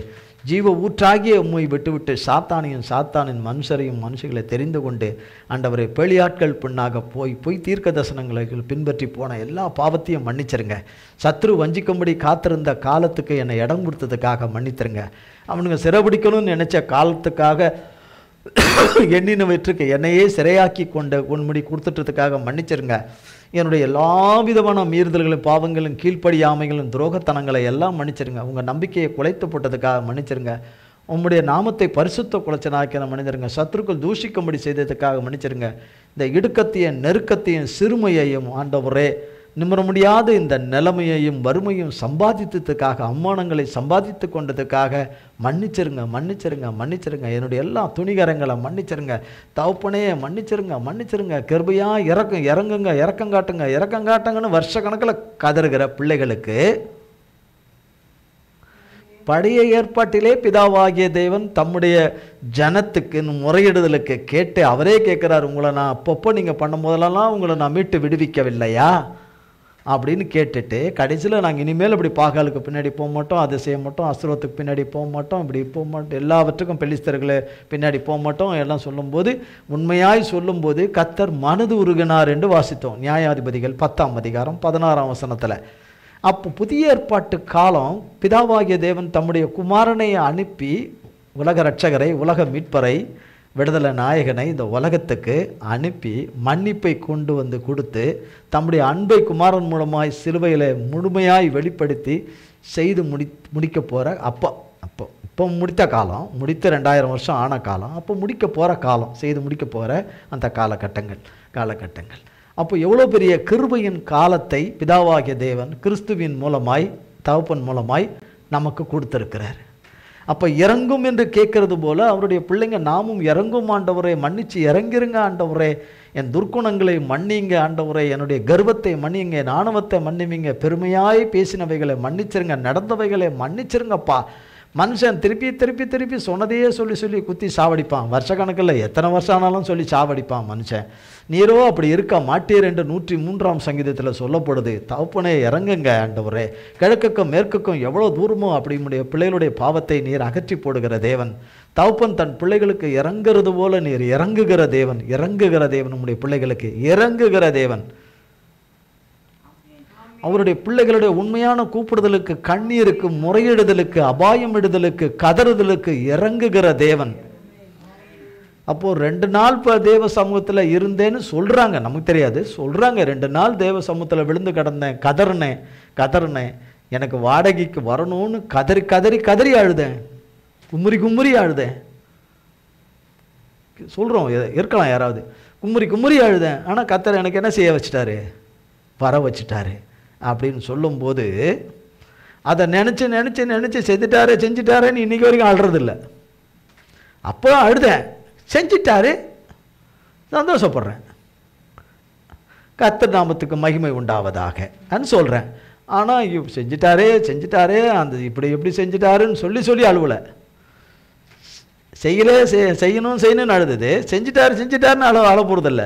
ஜீவ ஊற்றாகிய உம்மை விட்டு சாத்தானின் மனுஷர்களை தெரிந்து கொண்டு ஆண்டவரே பேலியாட்கள் பின்னாக போய் தீர்க்க தரிசனங்களை பின்பற்றி போன எல்லா பாவத்தையும் மன்னிச்சிருங்க, சத்ரு வஞ்சிக்கும்படி காத்திருந்த காலத்துக்கு என்னை இடம் கொடுத்ததுக்காக மன்னிச்சிருங்க, அவனுங்க சிறைபிடிக்கணும்னு நினச்ச காலத்துக்காக எண்ணினவற்றுக்கு என்னையே சிறையாக்கி உன்முடி கொடுத்துட்டதுக்காக மன்னிச்சிருங்க, என்னுடைய எல்லா விதமான மீறுதல்களும் பாவங்களும் கீழ்ப்படியாமைகளும் துரோகத்தனங்களை எல்லாம் மன்னிச்சிருங்க, உங்கள் நம்பிக்கையை குலைத்து போட்டதுக்காக மன்னிச்சிருங்க, உம்முடைய நாமத்தை பரிசுத்த குலைச்சனாக்கிற மன்னிச்சிருங்க, சத்துருக்கள் தூஷிக்கும்படி செய்ததுக்காக மன்னிச்சிருங்க, இந்த இடுக்கத்தையும் நெருக்கத்தையும் சிறுமையையும் ஆண்டவரே நிமிர முடியாத இந்த நிலைமையையும் வறுமையும் சம்பாதித்ததுக்காக அவமானங்களை சம்பாதித்து கொண்டதுக்காக மன்னிச்சிருங்க, என்னுடைய எல்லா துணிகரங்களை மன்னிச்சிருங்க, தகப்பனே மன்னிச்சிருங்க, கிருபையா இறக்கம் காட்டுங்கன்னு வருஷ கணக்கில் கதறுகிற பிள்ளைகளுக்கு பழைய ஏற்பாட்டிலே பிதாவாகிய தேவன் தம்முடைய ஜனத்துக்கு முறையிடுதலுக்கு கேட்டு அவரே கேட்குறாரு, உங்களை நான் அப்பப்போ நீங்கள் பண்ணும் போதெல்லாம் உங்களை நான் மீட்டு விடுவிக்கவில்லையா அப்படின்னு கேட்டுட்டு கடைசியில் நாங்கள் இனிமேல் இப்படி பாகாலுக்கு பின்னாடி போக மாட்டோம், அதை செய்ய மாட்டோம், அசுரத்துக்கு பின்னாடி போக மாட்டோம், இப்படி போக மாட்டோம், எல்லாவற்றுக்கும் பெலிஸ்தர்களை பின்னாடி போக மாட்டோம் எல்லாம் சொல்லும்போது, உண்மையாய் சொல்லும்போது கர்த்தர் மனது உருகினார் என்று வாசித்தோம். நியாயாதிபதிகள் 10ஆம் அதிகாரம் 16ஆம் வசனத்தில். அப்போ புதிய ஏற்பாட்டு காலம் பிதாவாகிய தேவன் தம்முடைய குமாரனை அனுப்பி உலக இரட்சகரை, உலக மீட்பரை, விடுதலை நாயகனை இந்த உலகத்துக்கு அனுப்பி மன்னிப்பை கொண்டு வந்து கொடுத்து தம்முடைய அன்பை குமாரன் மூலமாய் சிலுவையில் முழுமையாய் வெளிப்படுத்தி செய்து முடிக்க போகிற இப்போ முடித்த காலம், முடித்த 2000 வருஷம் ஆன காலம், அப்போ முடிக்க போகிற காலம், செய்து முடிக்க போகிற அந்த காலகட்டங்கள். அப்போ எவ்வளோ பெரிய கிருபையின் காலத்தை பிதாவாகிய தேவன் கிறிஸ்துவின் மூலமாய் தகப்பன் மூலமாய் நமக்கு கொடுத்துருக்கிறார். அப்போ இறங்கும் என்று கேட்கறது போல அவருடைய பிள்ளைங்க நாமும் இறங்கும் ஆண்டவரே, மன்னிச்சு இறங்கிருங்க ஆண்டவரே, என் துர்க்குணங்களை மன்னிங்க ஆண்டவரே, என்னுடைய கர்வத்தை மன்னிங்க, என் ஆணவத்தை மன்னிவிங்க, பெருமையாய் பேசினவைகளை மன்னிச்சிருங்க, நடந்தவைகளை மன்னிச்சிருங்கப்பா. மனுஷன் திருப்பி சொன்னதையே சொல்லி குத்தி சாவடிப்பான், வருஷக்கணக்கில் எத்தனை வருஷம் ஆனாலும் சொல்லி சாவடிப்பான் மனுஷன். நீரோ அப்படி இருக்க மாட்டீர் என்று 103ஆம் சங்கீதத்தில் சொல்லப்படுது. தகப்பனே இறங்குங்க ஆண்டவரே, கிழக்குக்கும் மேற்குக்கும் எவ்வளோ தூரமோ அப்படி உடைய பிள்ளைகளுடைய பாவத்தை நீர் அகற்றி போடுகிற தேவன். தகப்பன் தன் பிள்ளைகளுக்கு இறங்குறது போல நீர் இறங்குகிற தேவன் உம்முடைய பிள்ளைகளுக்கு இறங்குகிற தேவன். அவருடைய பிள்ளைகளுடைய உண்மையான கூப்பிடுதலுக்கு, கண்ணீருக்கு, முறையிடுதலுக்கு, அபாயம் இடுதலுக்கு, கதறுதலுக்கு இறங்குகிற தேவன். அப்போ 2 நாள் தேவ சமூகத்தில் இருந்தேன்னு சொல்றாங்க, நமக்கு தெரியாது, சொல்றாங்க. 2 நாள் தேவ சமூகத்தில் விழுந்து கிடந்தேன், கதறினேன், எனக்கு வாடகைக்கு வரணும்னு கதறி கதறி கதறி அழுதேன், கும்முறி கும்முறி அழுதேன். சொல்றோம், இருக்கலாம் யாராவது, கும்முறி கும்முறி அழுதேன். ஆனால் கர்த்தர் எனக்கு என்ன செய்ய வச்சுட்டாரு? வர வச்சுட்டாரு அப்படின்னு சொல்லும்போது அதை நினச்சி நினச்சி நினச்சி செஞ்சுட்டாருன்னு இன்னைக்கு வரைக்கும் அழுறதில்லை. அப்போ அழுதேன், செஞ்சிட்டாரு, சந்தோஷப்படுறேன், கர்த்தர் நாமத்துக்கு மகிமை உண்டாவதாக சொல்கிறேன். ஆனால் செஞ்சிட்டாரே அந்த இப்படி எப்படி செஞ்சிட்டாருன்னு சொல்லி அழுவலை. செய்யணும்னு அழுது, செஞ்சிட்டாருன்னு அழ போகிறதில்ல.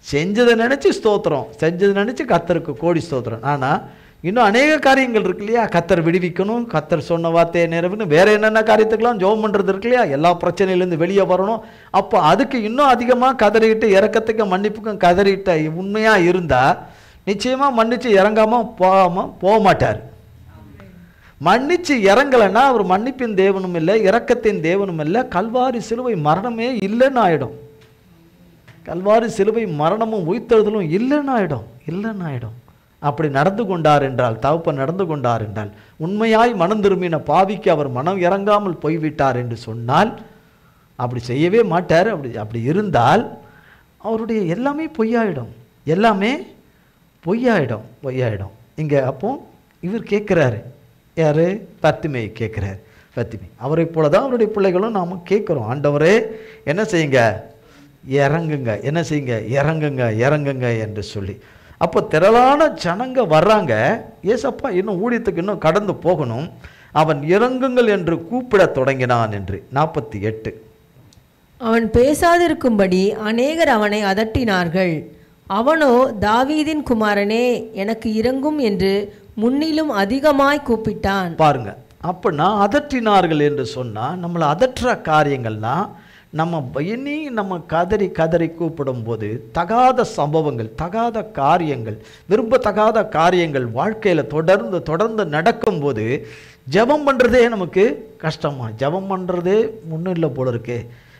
செஞ்சதை நினச்சி ஸ்தோத்திரம், செஞ்சதை நினச்சி கர்த்தருக்கு கோடி ஸ்தோத்திரம். ஆனால் இன்னும் அநேக காரியங்கள் இருக்கு இல்லையா? கர்த்தர் விடுவிக்கணும், கர்த்தர் சொன்ன வார்த்தையை நிறைவேற்றணும், வேறு என்னென்ன காரியத்துக்கெல்லாம் ஜெபம் பண்ணுறது இருக்கு இல்லையா? எல்லா பிரச்சனையிலேருந்து வெளியே வரணும். அப்போ அதுக்கு இன்னும் அதிகமாக கதறிட்டு, இறக்கத்துக்கும் மன்னிப்புக்கும் கதறிட்ட உண்மையாக இருந்தால் நிச்சயமாக மன்னிச்சு இறங்காமல் போக மாட்டார். மன்னிச்சு இறங்கலைன்னா அவர் மன்னிப்பின் தேவனும் இல்லை, இரக்கத்தின் தேவனும் இல்லை, கல்வாரி சிலுவை மரணமே இல்லைன்னு ஆகிடும். கல்வாரி சிலுவை மரணமும் உயிர்த்தெழுதலும் இல்லைன்னு ஆகிடும். அப்படி நடந்து கொண்டார் என்றால், தகப்பன் நடந்து கொண்டார் என்றால், உண்மையாய் மனம் திரும்பின பாவிக்கு அவர் மனம் இறங்காமல் போய்விட்டார் என்று சொன்னால், அப்படி செய்யவே மாட்டார். அப்படி இருந்தால் அவருடைய எல்லாமே பொய்யாயிடும். இங்கே அப்போ இவர் கேட்குறாரு, யார்? பத்திமையை கேட்குறாரு. பத்திமை அவரை போல தான் அவருடைய பிள்ளைகளும் நாம் கேட்குறோம், ஆண்டவரே என்ன செய்யுங்க, இறங்குங்க என்று சொல்லி. அப்போ திரளான ஜனங்க வர்றாங்க. ஏசப்பா இன்னும் ஊழியத்துக்கு இன்னும் கடந்து போகணும். அவன் இறங்குங்கள் என்று கூப்பிட தொடங்கினான் என்று 48. அவன் பேசாதிருக்கும்படி அநேகர் அவனை அதட்டினார்கள். அவனோ, தாவீதின் குமாரனே, எனக்கு இறங்கும் என்று முன்னிலும் அதிகமாய் கூப்பிட்டான். பாருங்க, அப்படின்னா அதட்டினார்கள் என்று சொன்னால், நம்மளை அதற்ற காரியங்கள்னா நம்ம கதறி கூப்பிடும் போது தகாத சம்பவங்கள், தகாத காரியங்கள், விரும்பத்தகாத காரியங்கள் வாழ்க்கையில் தொடர்ந்து நடக்கும்போது ஜெபம் பண்ணுறதே நமக்கு கஷ்டமா? ஜெபம் பண்ணுறதே ஒன்றும் இல்லை போல இருக்கு,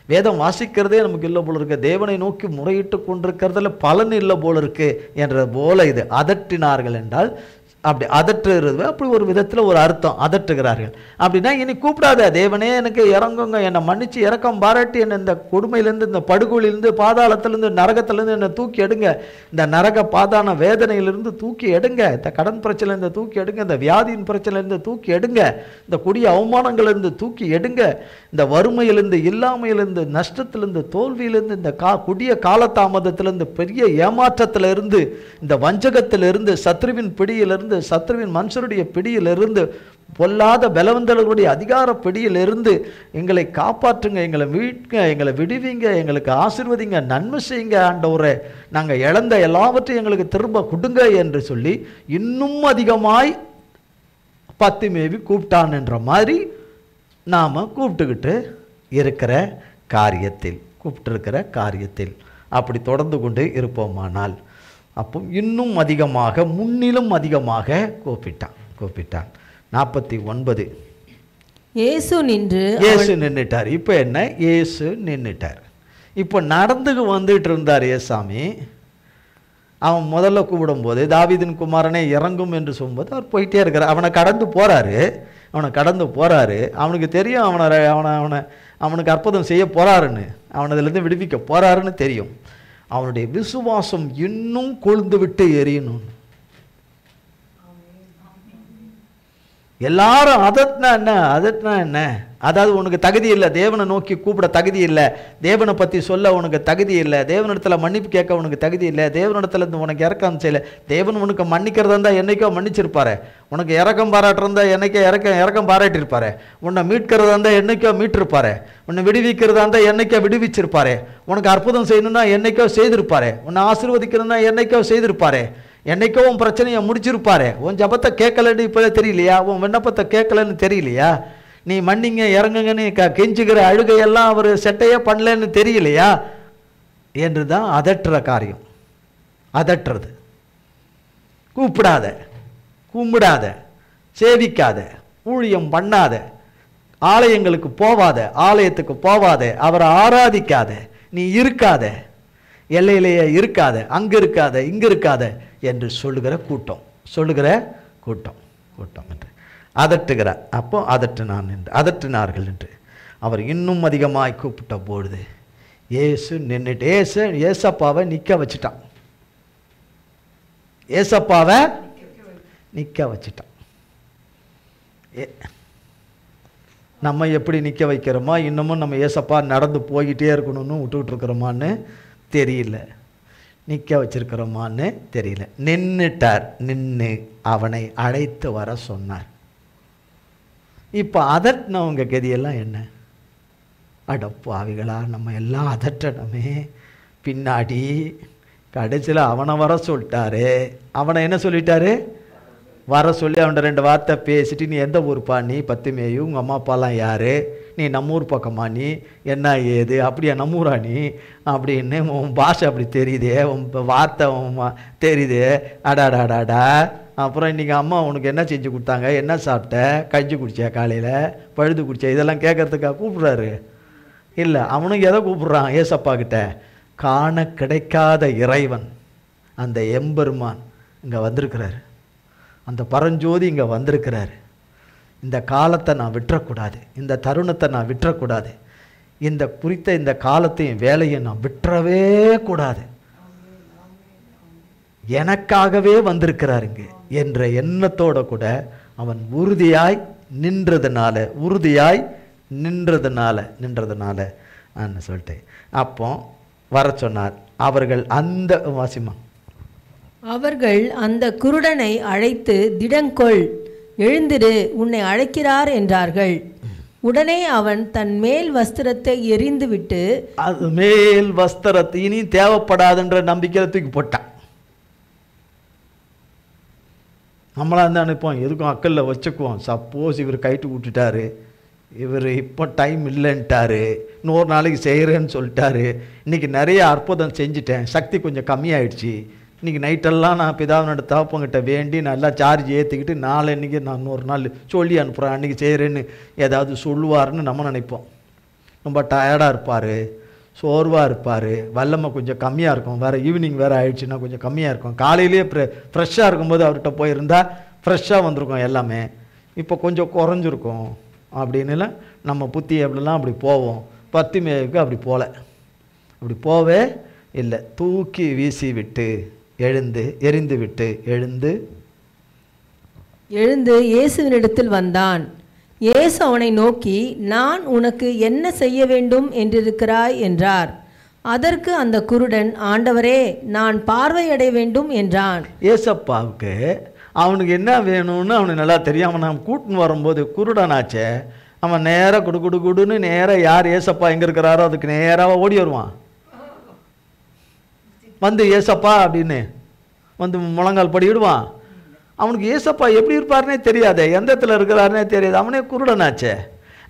வேதம் வாசிக்கிறதே நமக்கு இல்லை போல இருக்கு, தேவனை நோக்கி முறையிட்டு கொண்டிருக்கிறதுல பலன் இல்லை போல இருக்கு என்ற போல இது அதட்டினார்கள் என்றால், அப்படி அதட்டுறது அப்படி ஒரு விதத்தில் ஒரு அர்த்தம், அதட்டுகிறார்கள். அப்படின்னா இனி கூப்பிடாத, தேவனே எனக்கு இறங்குங்க, என்னை மன்னிச்சு இறக்கம் பாராட்டி என்னை இந்த கொடுமையிலேருந்து, இந்த படுகொலிலேருந்து, பாதாளத்திலேருந்து, நரகத்திலேருந்து என்னை தூக்கி எடுங்க, இந்த நரக பாதாள வேதனையிலிருந்து தூக்கி எடுங்க, இந்த கடன் பிரச்சனையிலேருந்து தூக்கி எடுங்க, இந்த வியாதியின் பிரச்சனையிலேருந்து தூக்கி எடுங்க, இந்த கொடிய அவமானங்களிலிருந்து தூக்கி எடுங்க, இந்த வறுமையிலிருந்து, இல்லாமையிலிருந்து, நஷ்டத்திலிருந்து, தோல்வியிலிருந்து, இந்த கொடிய காலதாமதத்திலிருந்து, பெரிய ஏமாற்றத்திலிருந்து, இந்த வஞ்சகத்திலிருந்து, சத்ருவின் பிடியிலிருந்து, சத்ருவின் மனுஷருடைய பிடியிலிருந்து, பொல்லாத பலவந்தர்களுடைய அதிகார பிடியிலிருந்து எங்களை காப்பாற்றுங்க, எங்களை மீட்க, எங்களை விடுவீங்க, எங்களுக்கு ஆசீர்வதிங்க, நன்மை செய்யுங்க ஆண்டவரே, நாங்கள் இழந்த எல்லாவற்றையும் எங்களுக்கு திரும்ப கொடுங்க என்று சொல்லி இன்னும் அதிகமாய் பத்திமேவி கூப்பிட்டான் என்ற மாதிரி நாம் கூப்பிட்டுக்கிட்டு இருக்கிற காரியத்தில் அப்படி தொடர்ந்து கொண்டு இருப்போமானால், அப்போ இன்னும் அதிகமாக, முன்னிலும் அதிகமாக கூப்பிட்டான். 49. இயேசு நின்றுட்டார். இப்போ என்ன? இயேசு நின்றுட்டார். இப்போ நடந்து வந்துட்டு இருந்தார் ஏசாமி. அவன் முதல்ல கூப்பிடும்போது தாவீதின் குமாரனே இறங்கும் என்று சொல்லும்போது அவர் போயிட்டே இருக்கிறார். அவனை கடந்து போறாரு. அவனுக்கு தெரியும் அவனுக்கு அற்புதம் செய்ய போறாருன்னு, அவன் அதிலிருந்து விடுவிக்க போறாருன்னு தெரியும். அவனுடைய விசுவாசம் இன்னும் கொழுந்து விட்டு எரியணும். எல்லாரும் அதட்னா என்ன? அதாவது உனக்கு தகுதி இல்லை, தேவனை நோக்கி கூப்பிட தகுதி இல்லை, தேவனை பற்றி சொல்ல உனக்கு தகுதி இல்லை, தேவனிடத்தில் மன்னிப்பு கேட்க உனக்கு தகுதி இல்லை, தேவனிடத்துல இருந்து உனக்கு இறக்கம் செய்யலை, தேவன் உனக்கு மன்னிக்கிறதா இருந்தால் என்னைக்கோ மன்னிச்சிருப்பாரு, உனக்கு இறக்கம் பாராட்டுறதா என்னைக்கோ இறக்கம் பாராட்டியிருப்பாரு, உன்னை மீட்கிறதா இருந்தால் என்னைக்கோ மீட்டிருப்பாரு, உன்னை விடுவிக்கிறதா இருந்தால் என்னைக்கோ விடுவிச்சிருப்பாரு, உனக்கு அற்புதம் செய்யணும்னா என்னைக்கோ செய்திருப்பாரு, உன்னை ஆசீர்வதிக்கணும்னா என்னைக்கோ செய்திருப்பாரு, என்னைக்கோ உன் பிரச்சனையை முடிச்சிருப்பாரு. உன் ஜபத்தை கேட்கலன்னு இப்போ தெரியலையா? உன் விண்ணப்பத்தை கேட்கலன்னு தெரியலையா? நீ மன்னிங்க இறங்குங்கன்னு கெஞ்சுகிற அழுகையெல்லாம் அவர் செட்டையே பண்ணலன்னு தெரியலையா? என்று தான் அதட்டுற காரியம். அதட்டுறது. கூப்பிடாத, கும்பிடாத, சேவிக்காத, ஊழியம் பண்ணாத, ஆலயங்களுக்கு போவாத, ஆலயத்துக்கு போவாத, அவரை ஆராதிக்காத, நீ இருக்காத, எல்லையிலேயே இருக்காத, அங்க இருக்காத, இங்க இருக்காத என்று சொல்லுகிற கூட்டம், சொல்லுகிற கூட்டம் கூட்டம் என்று அதட்டுகிறார். அப்போ அதட்டினார்கள் என்று அவர் இன்னும் அதிகமாய் கூப்பிட்ட பொழுது இயேசு நின்றுட்டு ஏசப்பாவை நிற்க வச்சுட்டான். ஏசப்பாவை நிற்க வச்சுட்டான். நம்ம எப்படி நிற்க வைக்கிறோமா, இன்னமும் நம்ம ஏசப்பா நடந்து போய்கிட்டே இருக்கணும்னு விட்டுக்கிட்டு இருக்கிறோமான்னு தெரியல, நிற்க வச்சிருக்கிறோமான்னு தெரியல. நின்றுட்டார். நின்று அவனை அழைத்து வர சொன்னார். இப்போ அதட்டினவங்க கதியெல்லாம் என்ன? அடப்பாவிகளா, நம்ம எல்லாம் அதட்டணுமே. பின்னாடி கடைசியில் அவனை வர சொல்லிட்டாரு. அவனை என்ன சொல்லிட்டாரு? வர சொல்லி அவன்கிட்ட 2 வார்த்தை பேசிட்டு, நீ எந்த ஊருப்பா, நீ பத்துமேயும், உங்கள் அம்மா அப்பாலாம் யார், நீ நம்ம ஊர் பக்கமா, நீ என்ன ஏது, அப்படியா நம்ம ஊரா நீ அப்படின்னு, உன் பாஷை அப்படி தெரியுதே, உன் வார்த்தை தெரியுது, அடாடாடாடா. அப்புறம் இன்றைக்கி அம்மா உனக்கு என்ன செஞ்சு கொடுத்தாங்க, என்ன சாப்பிட்ட, கஞ்சி குடிச்சா காலையில், பழுது குடிச்சா, இதெல்லாம் கேட்கறதுக்காக கூப்பிட்றாரு? இல்லை, அவனுக்கு எதை கூப்பிட்றான்? ஏசப்பா கிட்ட காண கிடைக்காத இறைவன், அந்த எம்பெருமான் இங்கே வந்திருக்கிறாரு, அந்த பரஞ்சோதி இங்கே வந்திருக்கிறாரு. இந்த காலத்தை நான் விட்டுறக்கூடாது, இந்த தருணத்தை நான் விட்டுறக்கூடாது, இந்த குறித்த இந்த காலத்தையும் வேலையை நான் விட்டுறவே கூடாது, எனக்காகவே வந்திருக்கிறாருங்க என்ற எண்ணத்தோட கூட அவன் உறுதியாய் நின்றதுனால நான் சொல்லிட்டேன். அப்போ வர சொன்னார். அவர்கள் அந்த வாசிமா அவர்கள் அந்த குருடனை அழைத்து, திடங்கொள், எழுந்திரு, உன்னை அழைக்கிறார் என்றார்கள். உடனே அவன் தன் மேல் வஸ்திரத்தை எறிந்துவிட்டு, அது மேல் வஸ்திரத்தை இனி தேவைப்படாதுன்ற நம்பிக்கையில் தூக்கி போட்டான். நம்மளா இருந்தால் நினைப்போம், எதுக்கும் அக்கல்ல வச்சுக்குவோம். சப்போஸ் இவர் கைட்டு விட்டுட்டாரு, இவர் இப்போ டைம் இல்லைன்ட்டாரு, இன்னொரு நாளைக்கு செய்கிறேன்னு சொல்லிட்டாரு, இன்றைக்கி நிறைய அற்புதம் செஞ்சுட்டேன், சக்தி கொஞ்சம் கம்மியாயிடுச்சு, இன்றைக்கி நைட்டெல்லாம் நான் பிதாவினோட தகப்பங்கிட்ட வேண்டி நல்லா சார்ஜ் ஏற்றிக்கிட்டு நாளைக்கு நான் இன்னொரு நாள் சொல்லி அனுப்புகிறேன், அன்றைக்கி செய்கிறேன்னு ஏதாவது சொல்லுவார்னு நம்ம நினைப்போம். ரொம்ப டயர்டாக இருப்பார், சோர்வாக இருப்பார், வல்லமை கொஞ்சம் கம்மியாக இருக்கும், வேறு ஈவினிங் வேறு ஆயிடுச்சுன்னா கொஞ்சம் கம்மியாக இருக்கும். காலையிலேயே ஃப்ரெஷ்ஷாக இருக்கும்போது அவர்கிட்ட போயிருந்தால் ஃப்ரெஷ்ஷாக வந்திருக்கும் எல்லாமே, இப்போ கொஞ்சம் குறைஞ்சிருக்கும் அப்படின்னுலாம் நம்ம புத்தி எப்படிலாம் அப்படி போவோம். பத்துமேவுக்கு அப்படி அப்படி போவே இல்லை. தூக்கி வீசி விட்டு எரிந்து விட்டு எழுந்து இயேசுவினிடத்தில் வந்தான். இயேசு அவனை நோக்கி, நான் உனக்கு என்ன செய்ய வேண்டும் என்றிருக்கிறாய் என்றார். அதற்கு அந்த குருடன், ஆண்டவரே, நான் பார்வையடைய வேண்டும் என்றான். ஏசப்பாவுக்கு அவனுக்கு என்ன வேணும்னு அவனுக்கு நல்லா தெரியும். அவன் நான் கூட்டின்னு வரும்போது குருடனாச்சே, அவன் நேராக குடுன்னு நேராக யார் ஏசப்பா எங்கே இருக்கிறாரோ அதுக்கு நேராக ஓடி வருவான். வந்து ஏசப்பா அப்படின்னு வந்து முழங்கால் படிடுவான். அவனுக்கு ஏசப்பா எப்படி இருப்பாருனே தெரியாதே, எந்த இடத்துல இருக்கிறாருனே தெரியாது, அவனே குருடனாச்சே.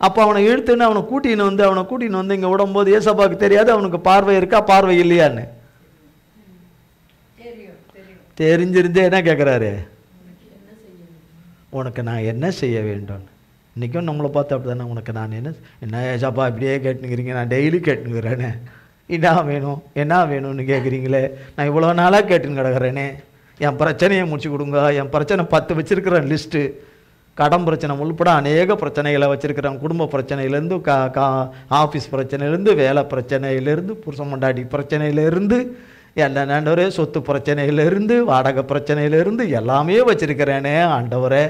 அப்போ அவனை இழுத்துன்னு அவனை கூட்டின்னு வந்து இங்கே விடும்போது ஏசப்பாவுக்கு தெரியாது அவனுக்கு பார்வை இருக்கா பார்வை இல்லையான்னு. தெரிஞ்சிருந்தே என்ன கேட்குறாரு, உனக்கு நான் என்ன செய்ய வேண்டும். இன்றைக்கும் நம்மளை பார்த்து அப்படி தானே, உனக்கு நான் என்ன ஏசப்பா இப்படியே கேட்டுனுக்கிறீங்க, நான் டெய்லி கேட்டுனுக்கிறேனே, என்ன வேணும்னு கேட்குறீங்களே, நான் இவ்வளோ நாளாக கேட்டுன்னு கிடக்கிறேனே, என் பிரச்சனையை முடிச்சு கொடுங்க. என் பிரச்சனை 10 வச்சுருக்கிறேன் லிஸ்ட்டு, கடன் பிரச்சனை உள்பட அநேக பிரச்சனைகளை வச்சுருக்கிறேன். குடும்ப பிரச்சனையிலேருந்து ஆஃபீஸ் பிரச்சனையிலேருந்து, வேலை பிரச்சனையிலேருந்து, புருஷன் மண்டாடி பிரச்சனையிலேருந்து, எல்லாம் ஆண்டவரே சொத்து பிரச்சனையிலேருந்து, வாடகை பிரச்சனையிலேருந்து எல்லாமே வச்சுருக்கிறேனே ஆண்டவரே,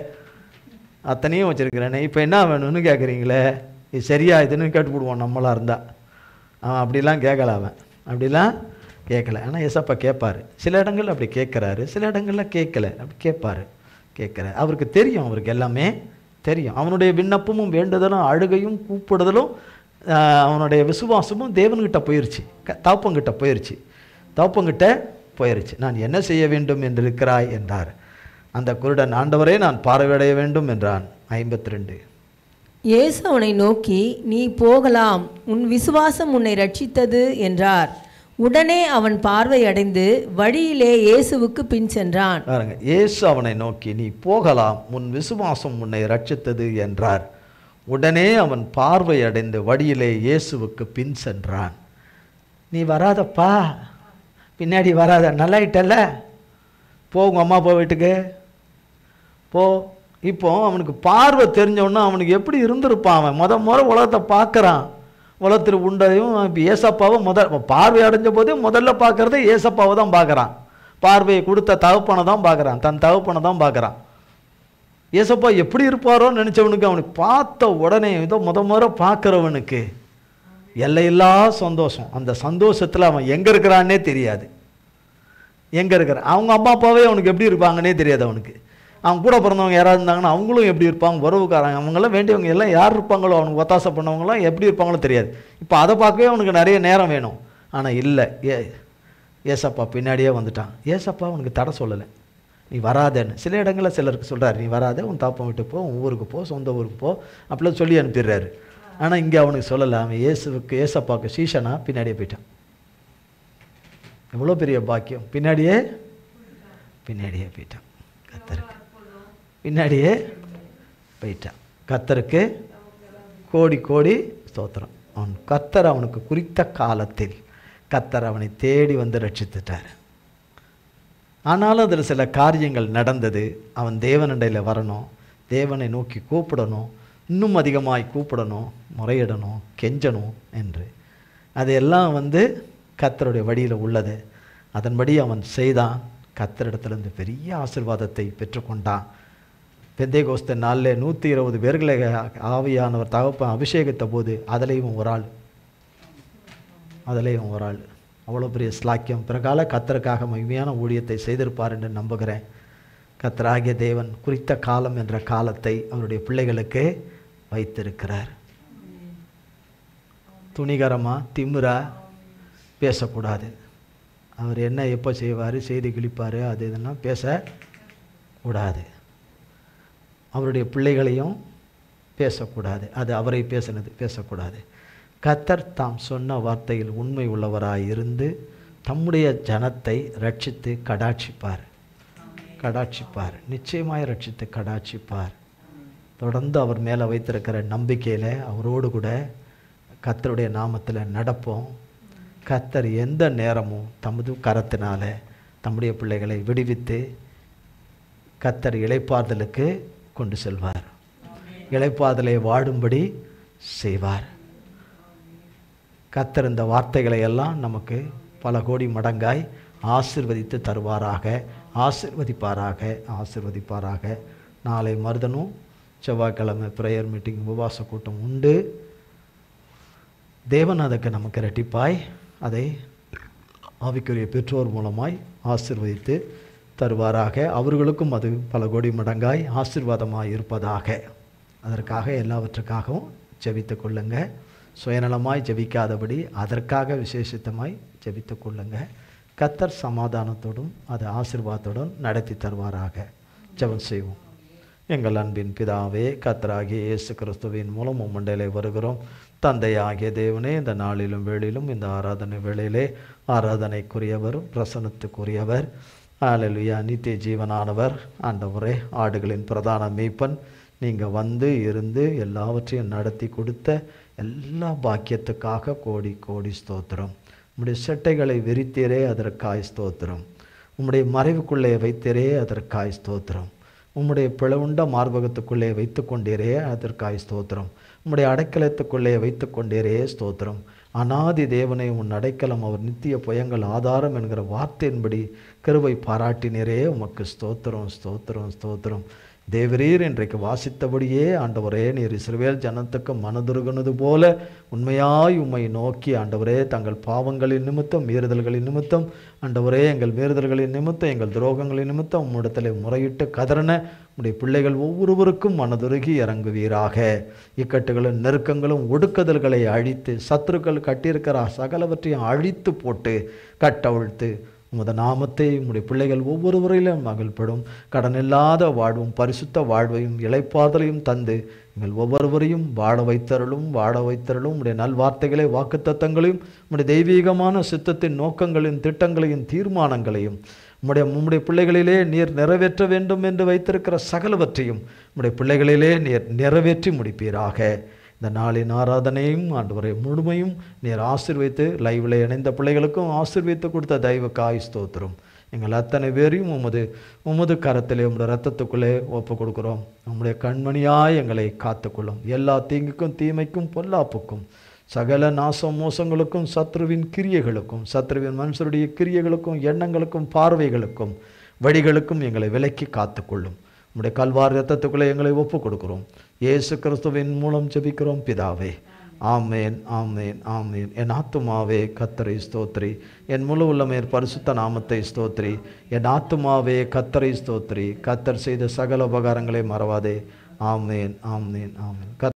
அத்தனையும் வச்சுருக்கிறேனே, இப்போ என்ன வேணும்னு கேட்குறீங்களே, இது சரியா இதுன்னு கேட்டுவிடுவோம் நம்மளாக இருந்தால். அவன் அப்படிலாம் கேட்கல, அப்படிலாம் கேட்கல. ஆனால் ஏசப்பா கேட்பார். சில இடங்கள் அப்படி கேட்குறாரு, சில இடங்களில் கேட்கல, அப்படி கேட்குறாரு. அவருக்கு தெரியும், அவருக்கு எல்லாமே தெரியும். அவனுடைய விண்ணப்பமும் வேண்டுதலும் அழுகையும் கூப்பிடுதலும் அவனுடைய விசுவாசமும் தேவன்கிட்ட போயிடுச்சு, தகப்பங்கிட்ட போயிடுச்சு. நான் என்ன செய்ய வேண்டும் என்று இருக்கிறாய் என்றார். அந்த குருடன், ஆண்டவரே, நான் பார்வையடைய வேண்டும் என்றான். 52. இயேசு அவனை நோக்கி, நீ போகலாம், உன் விசுவாசம் உன்னை ரட்சித்தது என்றார். உடனே அவன் பார்வை அடைந்து வழியிலே இயேசுவுக்கு பின் சென்றான். பாருங்க, இயேசு அவனை நோக்கி, நீ போகலாம், உன் விசுவாசம் உன்னை ரட்சித்தது என்றார். உடனே அவன் பார்வை அடைந்து வழியிலே இயேசுவுக்கு பின் சென்றான். நீ வராதப்பா, பின்னாடி வராத, நல்லாயிட்டல்ல, போ உங்கள் அம்மா அப்பா வீட்டுக்கு போ. இப்போ அவனுக்கு பார்வை தெரிஞ்சவொன்னா அவனுக்கு எப்படி இருந்திருப்பான்? அவன் முறை உலகத்தை பார்க்குறான். உலகத்தில் உண்டையும் இப்போ ஏசப்பாவை பார்வை அடைஞ்ச போதே முதல்ல பார்க்குறதே ஏசப்பாவை தான் பார்க்குறான். பார்வையை கொடுத்த தகப்பனை தான் பார்க்குறான், தன் தகப்பனை தான் பார்க்குறான். ஏசப்பா எப்படி இருப்பாரோன்னு நினச்சவனுக்கு அவனுக்கு பார்த்த உடனே இதோ முறை பார்க்குறவனுக்கு எல்லையில்லா சந்தோஷம். அந்த சந்தோஷத்தில் அவன் எங்கே இருக்கிறான்னே தெரியாது. எங்கே இருக்கிறான், அவங்க அம்மா அப்பாவே அவனுக்கு எப்படி இருப்பாங்கன்னே தெரியாது. அவனுக்கு அவங்க கூட பிறந்தவங்க யாராவது இருந்தாங்கன்னா அவங்களும் எப்படி இருப்பாங்க, உறவுக்காரங்க அவங்களாம் வேண்டியவங்க எல்லாம் யார் இருப்பாங்களோ, அவனுக்கு ஒத்தாசை பண்ணவங்களாம் எப்படி இருப்பாங்களோ தெரியாது. இப்போ அதை பார்க்கவே அவனுக்கு நிறைய நேரம் வேணும். ஆனால் இல்லை, ஏசப்பா பின்னாடியே வந்துட்டான். ஏசப்பா அவனுக்கு தடை சொல்லலை, நீ வராதேன்னு. சில இடங்களில் சிலருக்கு சொல்கிறார், நீ வராத, உன் தாப்பா வீட்டுக்கு போ, உன் ஊருக்கு போ, சொந்த ஊருக்கு போ, அப்படிலாம் சொல்லி அனுப்பிடுறாரு. ஆனால் இங்கே அவனுக்கு சொல்லலை. அவன் ஏசப்பாவுக்கு சீஷனா பின்னாடியே போயிட்டான். எவ்வளோ பெரிய பாக்கியம்! பின்னாடியே போயிட்டான். கர்த்தருக்கு பின்னாடியே போயிட்டான். கர்த்தருக்கு கோடி கோடி ஸ்தோத்திரம். கர்த்தர் அவனுக்கு குறித்த காலத்தில் கர்த்தர் அவனை தேடி வந்து ரட்சித்துட்டார். ஆனாலும் அதில் சில காரியங்கள் நடந்தது. அவன் தேவனண்டையில் வரணும், தேவனை நோக்கி கூப்பிடணும், இன்னும் அதிகமாய் கூப்பிடணும், முறையிடணும், கெஞ்சணும் என்று. அதையெல்லாம் கர்த்தருடைய வழியில் உள்ளது. அதன்படி அவன் செய்தான். கர்த்தரிடத்திலிருந்து பெரிய ஆசீர்வாதத்தை பெற்றுக்கொண்டான். பெந்தேகோஸ்து நாளில் 120 பேர்களை ஆவியானவர் தகப்பன் அபிஷேகித்த போது அதிலேயும் ஒரு ஆள். அவ்வளோ பெரிய ஸ்லாக்கியம். பிறகால கர்த்தருக்காக மகிமையான ஊழியத்தை செய்திருப்பார் என்று நம்புகிறேன். கர்த்தராகிய தேவன் குறித்த காலம் என்ற காலத்தை அவருடைய பிள்ளைகளுக்கு வைத்திருக்கிறார். துணிகரமாக திமிரா பேசக்கூடாது. அவர் என்ன எப்போ செய்வார், செய்தி கிழிப்பார், அது இதெல்லாம் பேசக்கூடாது. அவருடைய பிள்ளைகளையும் பேசக்கூடாது. அது அவரை பேசக்கூடாது. கர்த்தர் தாம் சொன்ன வார்த்தையில் உண்மை உள்ளவராய் இருந்து தம்முடைய ஜனத்தை ரட்சித்து கடாட்சிப்பார். நிச்சயமாய் ரட்சித்து கடாட்சிப்பார். தொடர்ந்து அவர் மேலே வைத்திருக்கிற நம்பிக்கையில் அவரோடு கூட கர்த்தருடைய நாமத்தில் நடப்போம். கர்த்தர் எந்த நேரமும் தமது கரத்தினால தம்முடைய பிள்ளைகளை விடுவித்து கர்த்தர் இளைப்பாறுதலுக்கு கொண்டு செல்வார். இளைப்பாறுதலை வாடும்படி செய்வார். கர்த்தர் இந்த வார்த்தைகளை எல்லாம் நமக்கு பல கோடி மடங்காய் ஆசீர்வதித்து தருவாராக, ஆசீர்வதிப்பாராக. நாளை மருதனும் செவ்வாய்க்கிழமை ப்ரேயர் மீட்டிங் உபவாச கூட்டம் உண்டு. தேவன் அதுக்கு நமக்கு இரட்டிப்பாய் அதை ஆவிக்குரிய பெற்றோர் மூலமாய் ஆசீர்வதித்து தருவாராக. அவர்களுக்கும் அது பல கோடி மடங்காய் ஆசீர்வாதமாய் இருப்பதாக. அதற்காக எல்லாவற்றுக்காகவும் ஜெபித்து கொள்ளுங்க. சுயநலமாய் ஜெபிக்காதபடி அதற்காக விசேஷித்தமாய் ஜெபித்து கொள்ளுங்க. கர்த்தர் சமாதானத்தோடும் அது ஆசீர்வாதத்தோடும் நடத்தி தருவாராக. ஜெபம் செய்வோம். எங்கள் அன்பின் பிதாவே, கர்த்தராகிய இயேசு கிறிஸ்துவின் மூலம் உம்மண்டையிலே வருகிறோம். தந்தையாகிய தேவனே, இந்த நாளிலும் வேளையிலும் இந்த ஆராதனை வேளையிலே ஆராதனைக்குரியவர், பிரசனத்துக்குரியவர், அல்லேலூயா, நித்திய ஜீவனானவர், ஆண்டவரே, ஆடுகளின் பிரதான மேய்ப்பன், நீங்கள் வந்து இருந்து எல்லாவற்றையும் நடத்தி கொடுத்த எல்லா பாக்கியத்துக்காக கோடி கோடி ஸ்தோத்திரம். உம்முடைய செட்டைகளை விரித்தீரே, அதற்காய் ஸ்தோத்திரம். உம்முடைய மறைவுக்குள்ளே வைத்தீரே, அதற்காய் ஸ்தோத்திரம். உம்முடைய பிளவுண்ட மார்பகத்துக்குள்ளே வைத்து கொண்டீரே, அதற்காய் ஸ்தோத்திரம். உம்முடைய அடைக்கலத்துக்குள்ளே வைத்து கொண்டீரே, ஸ்தோத்திரம். அநாதி தேவனை உன் அடைக்கலம், அவர் நித்திய புயங்கள் ஆதாரம் என்கிற வார்த்தையின்படி கிருபை பாராட்டினரே, உமக்கு ஸ்தோத்திரம். தேவரீர் இன்றைக்கு வாசித்தபடியே ஆண்டவரே, நீர் இஸ்ரவேல் ஜனத்துக்கு மனதுருகுனது போல உண்மையாய் உம்மை நோக்கி ஆண்டவரே, தங்கள் பாவங்களின் நிமித்தம், மீறுதல்களின் நிமித்தம், ஆண்டவரே, எங்கள் மீறுதல்களின் நிமித்தம், எங்கள் துரோகங்களின் நிமித்தம் உம்மிடத்தில் முறையிட்டு கதறன உம்முடைய பிள்ளைகள் ஒவ்வொருவருக்கும் மனதுருகி இறங்குவீராக. இக்கட்டுகளும் நெருக்கங்களும் ஒடுக்குதல்களை அழித்து, சத்துருக்கள் கட்டியிருக்கிற சகலவற்றையும் அழித்து போட்டு கட்டவிழ்த்து உமது நாமத்தை உம்முடைய பிள்ளைகள் ஒவ்வொருவரையிலும் மகிழ்படும் கடன் இல்லாத வாழ்வும் பரிசுத்த வாழ்வையும் இளைப்பாதலையும் தந்து எங்கள் ஒவ்வொருவரையும் வாழ வைத்தருளும் உம்முடைய நல்வார்த்தைகளை வாக்குத்தத்தங்களையும் உம்முடைய தெய்வீகமான சித்தத்தின் நோக்கங்களையும் திட்டங்களையும் தீர்மானங்களையும் உம்முடைய பிள்ளைகளிலே நீர் நிறைவேற்ற வேண்டும் என்று வைத்திருக்கிற சகலவற்றையும் உம்முடைய பிள்ளைகளிலே நீர் நிறைவேற்றி முடிப்பீராக. இந்த நாளின் ஆராதனையும் ஆண்டவரை முழுமையும் நீர் ஆசீர்வதித்து லைவில் இணைந்த பிள்ளைகளுக்கும் ஆசீர்வதித்து கொடுத்த தெய்வக்காய் ஸ்தோத்திரம். எங்கள் அத்தனை பேரையும் உமது கரத்திலே உம்முடைய இரத்தத்துக்குள்ளே ஒப்பு கொடுக்குறோம். உம்முடைய கண்மணியாய் எங்களை காத்துக்கொள்ளும். எல்லா தீங்குக்கும் தீமைக்கும் பொல்லாப்புக்கும் சகல நாச மோசங்களுக்கும் சத்ருவின் கிரியைகளுக்கும் சத்ருவின் மனுஷருடைய கிரியைகளுக்கும் எண்ணங்களுக்கும் பார்வைகளுக்கும் வழிகளுக்கும் எங்களை விலக்கி காத்துக்கொள்ளும். உம்முடைய கல்வாரி இரத்தத்துக்குள்ளே எங்களை ஒப்பு கொடுக்கிறோம். இயேசு கிறிஸ்துவின் மூலம் ஜெபிக்கிறோம் பிதாவே. ஆமேன், ஆமேன், ஆமேன். என் ஆத்துமாவே கர்த்தரை ஸ்தோத்திரி, என் முழு உள்ளமேற் பரிசுத்த நாமத்தை ஸ்தோத்திரி. என் ஆத்துமாவே கர்த்தரை ஸ்தோத்திரி, கர்த்தர் செய்த சகல உபகாரங்களை மறவாதே. ஆமேன், ஆமேன், ஆமேன்.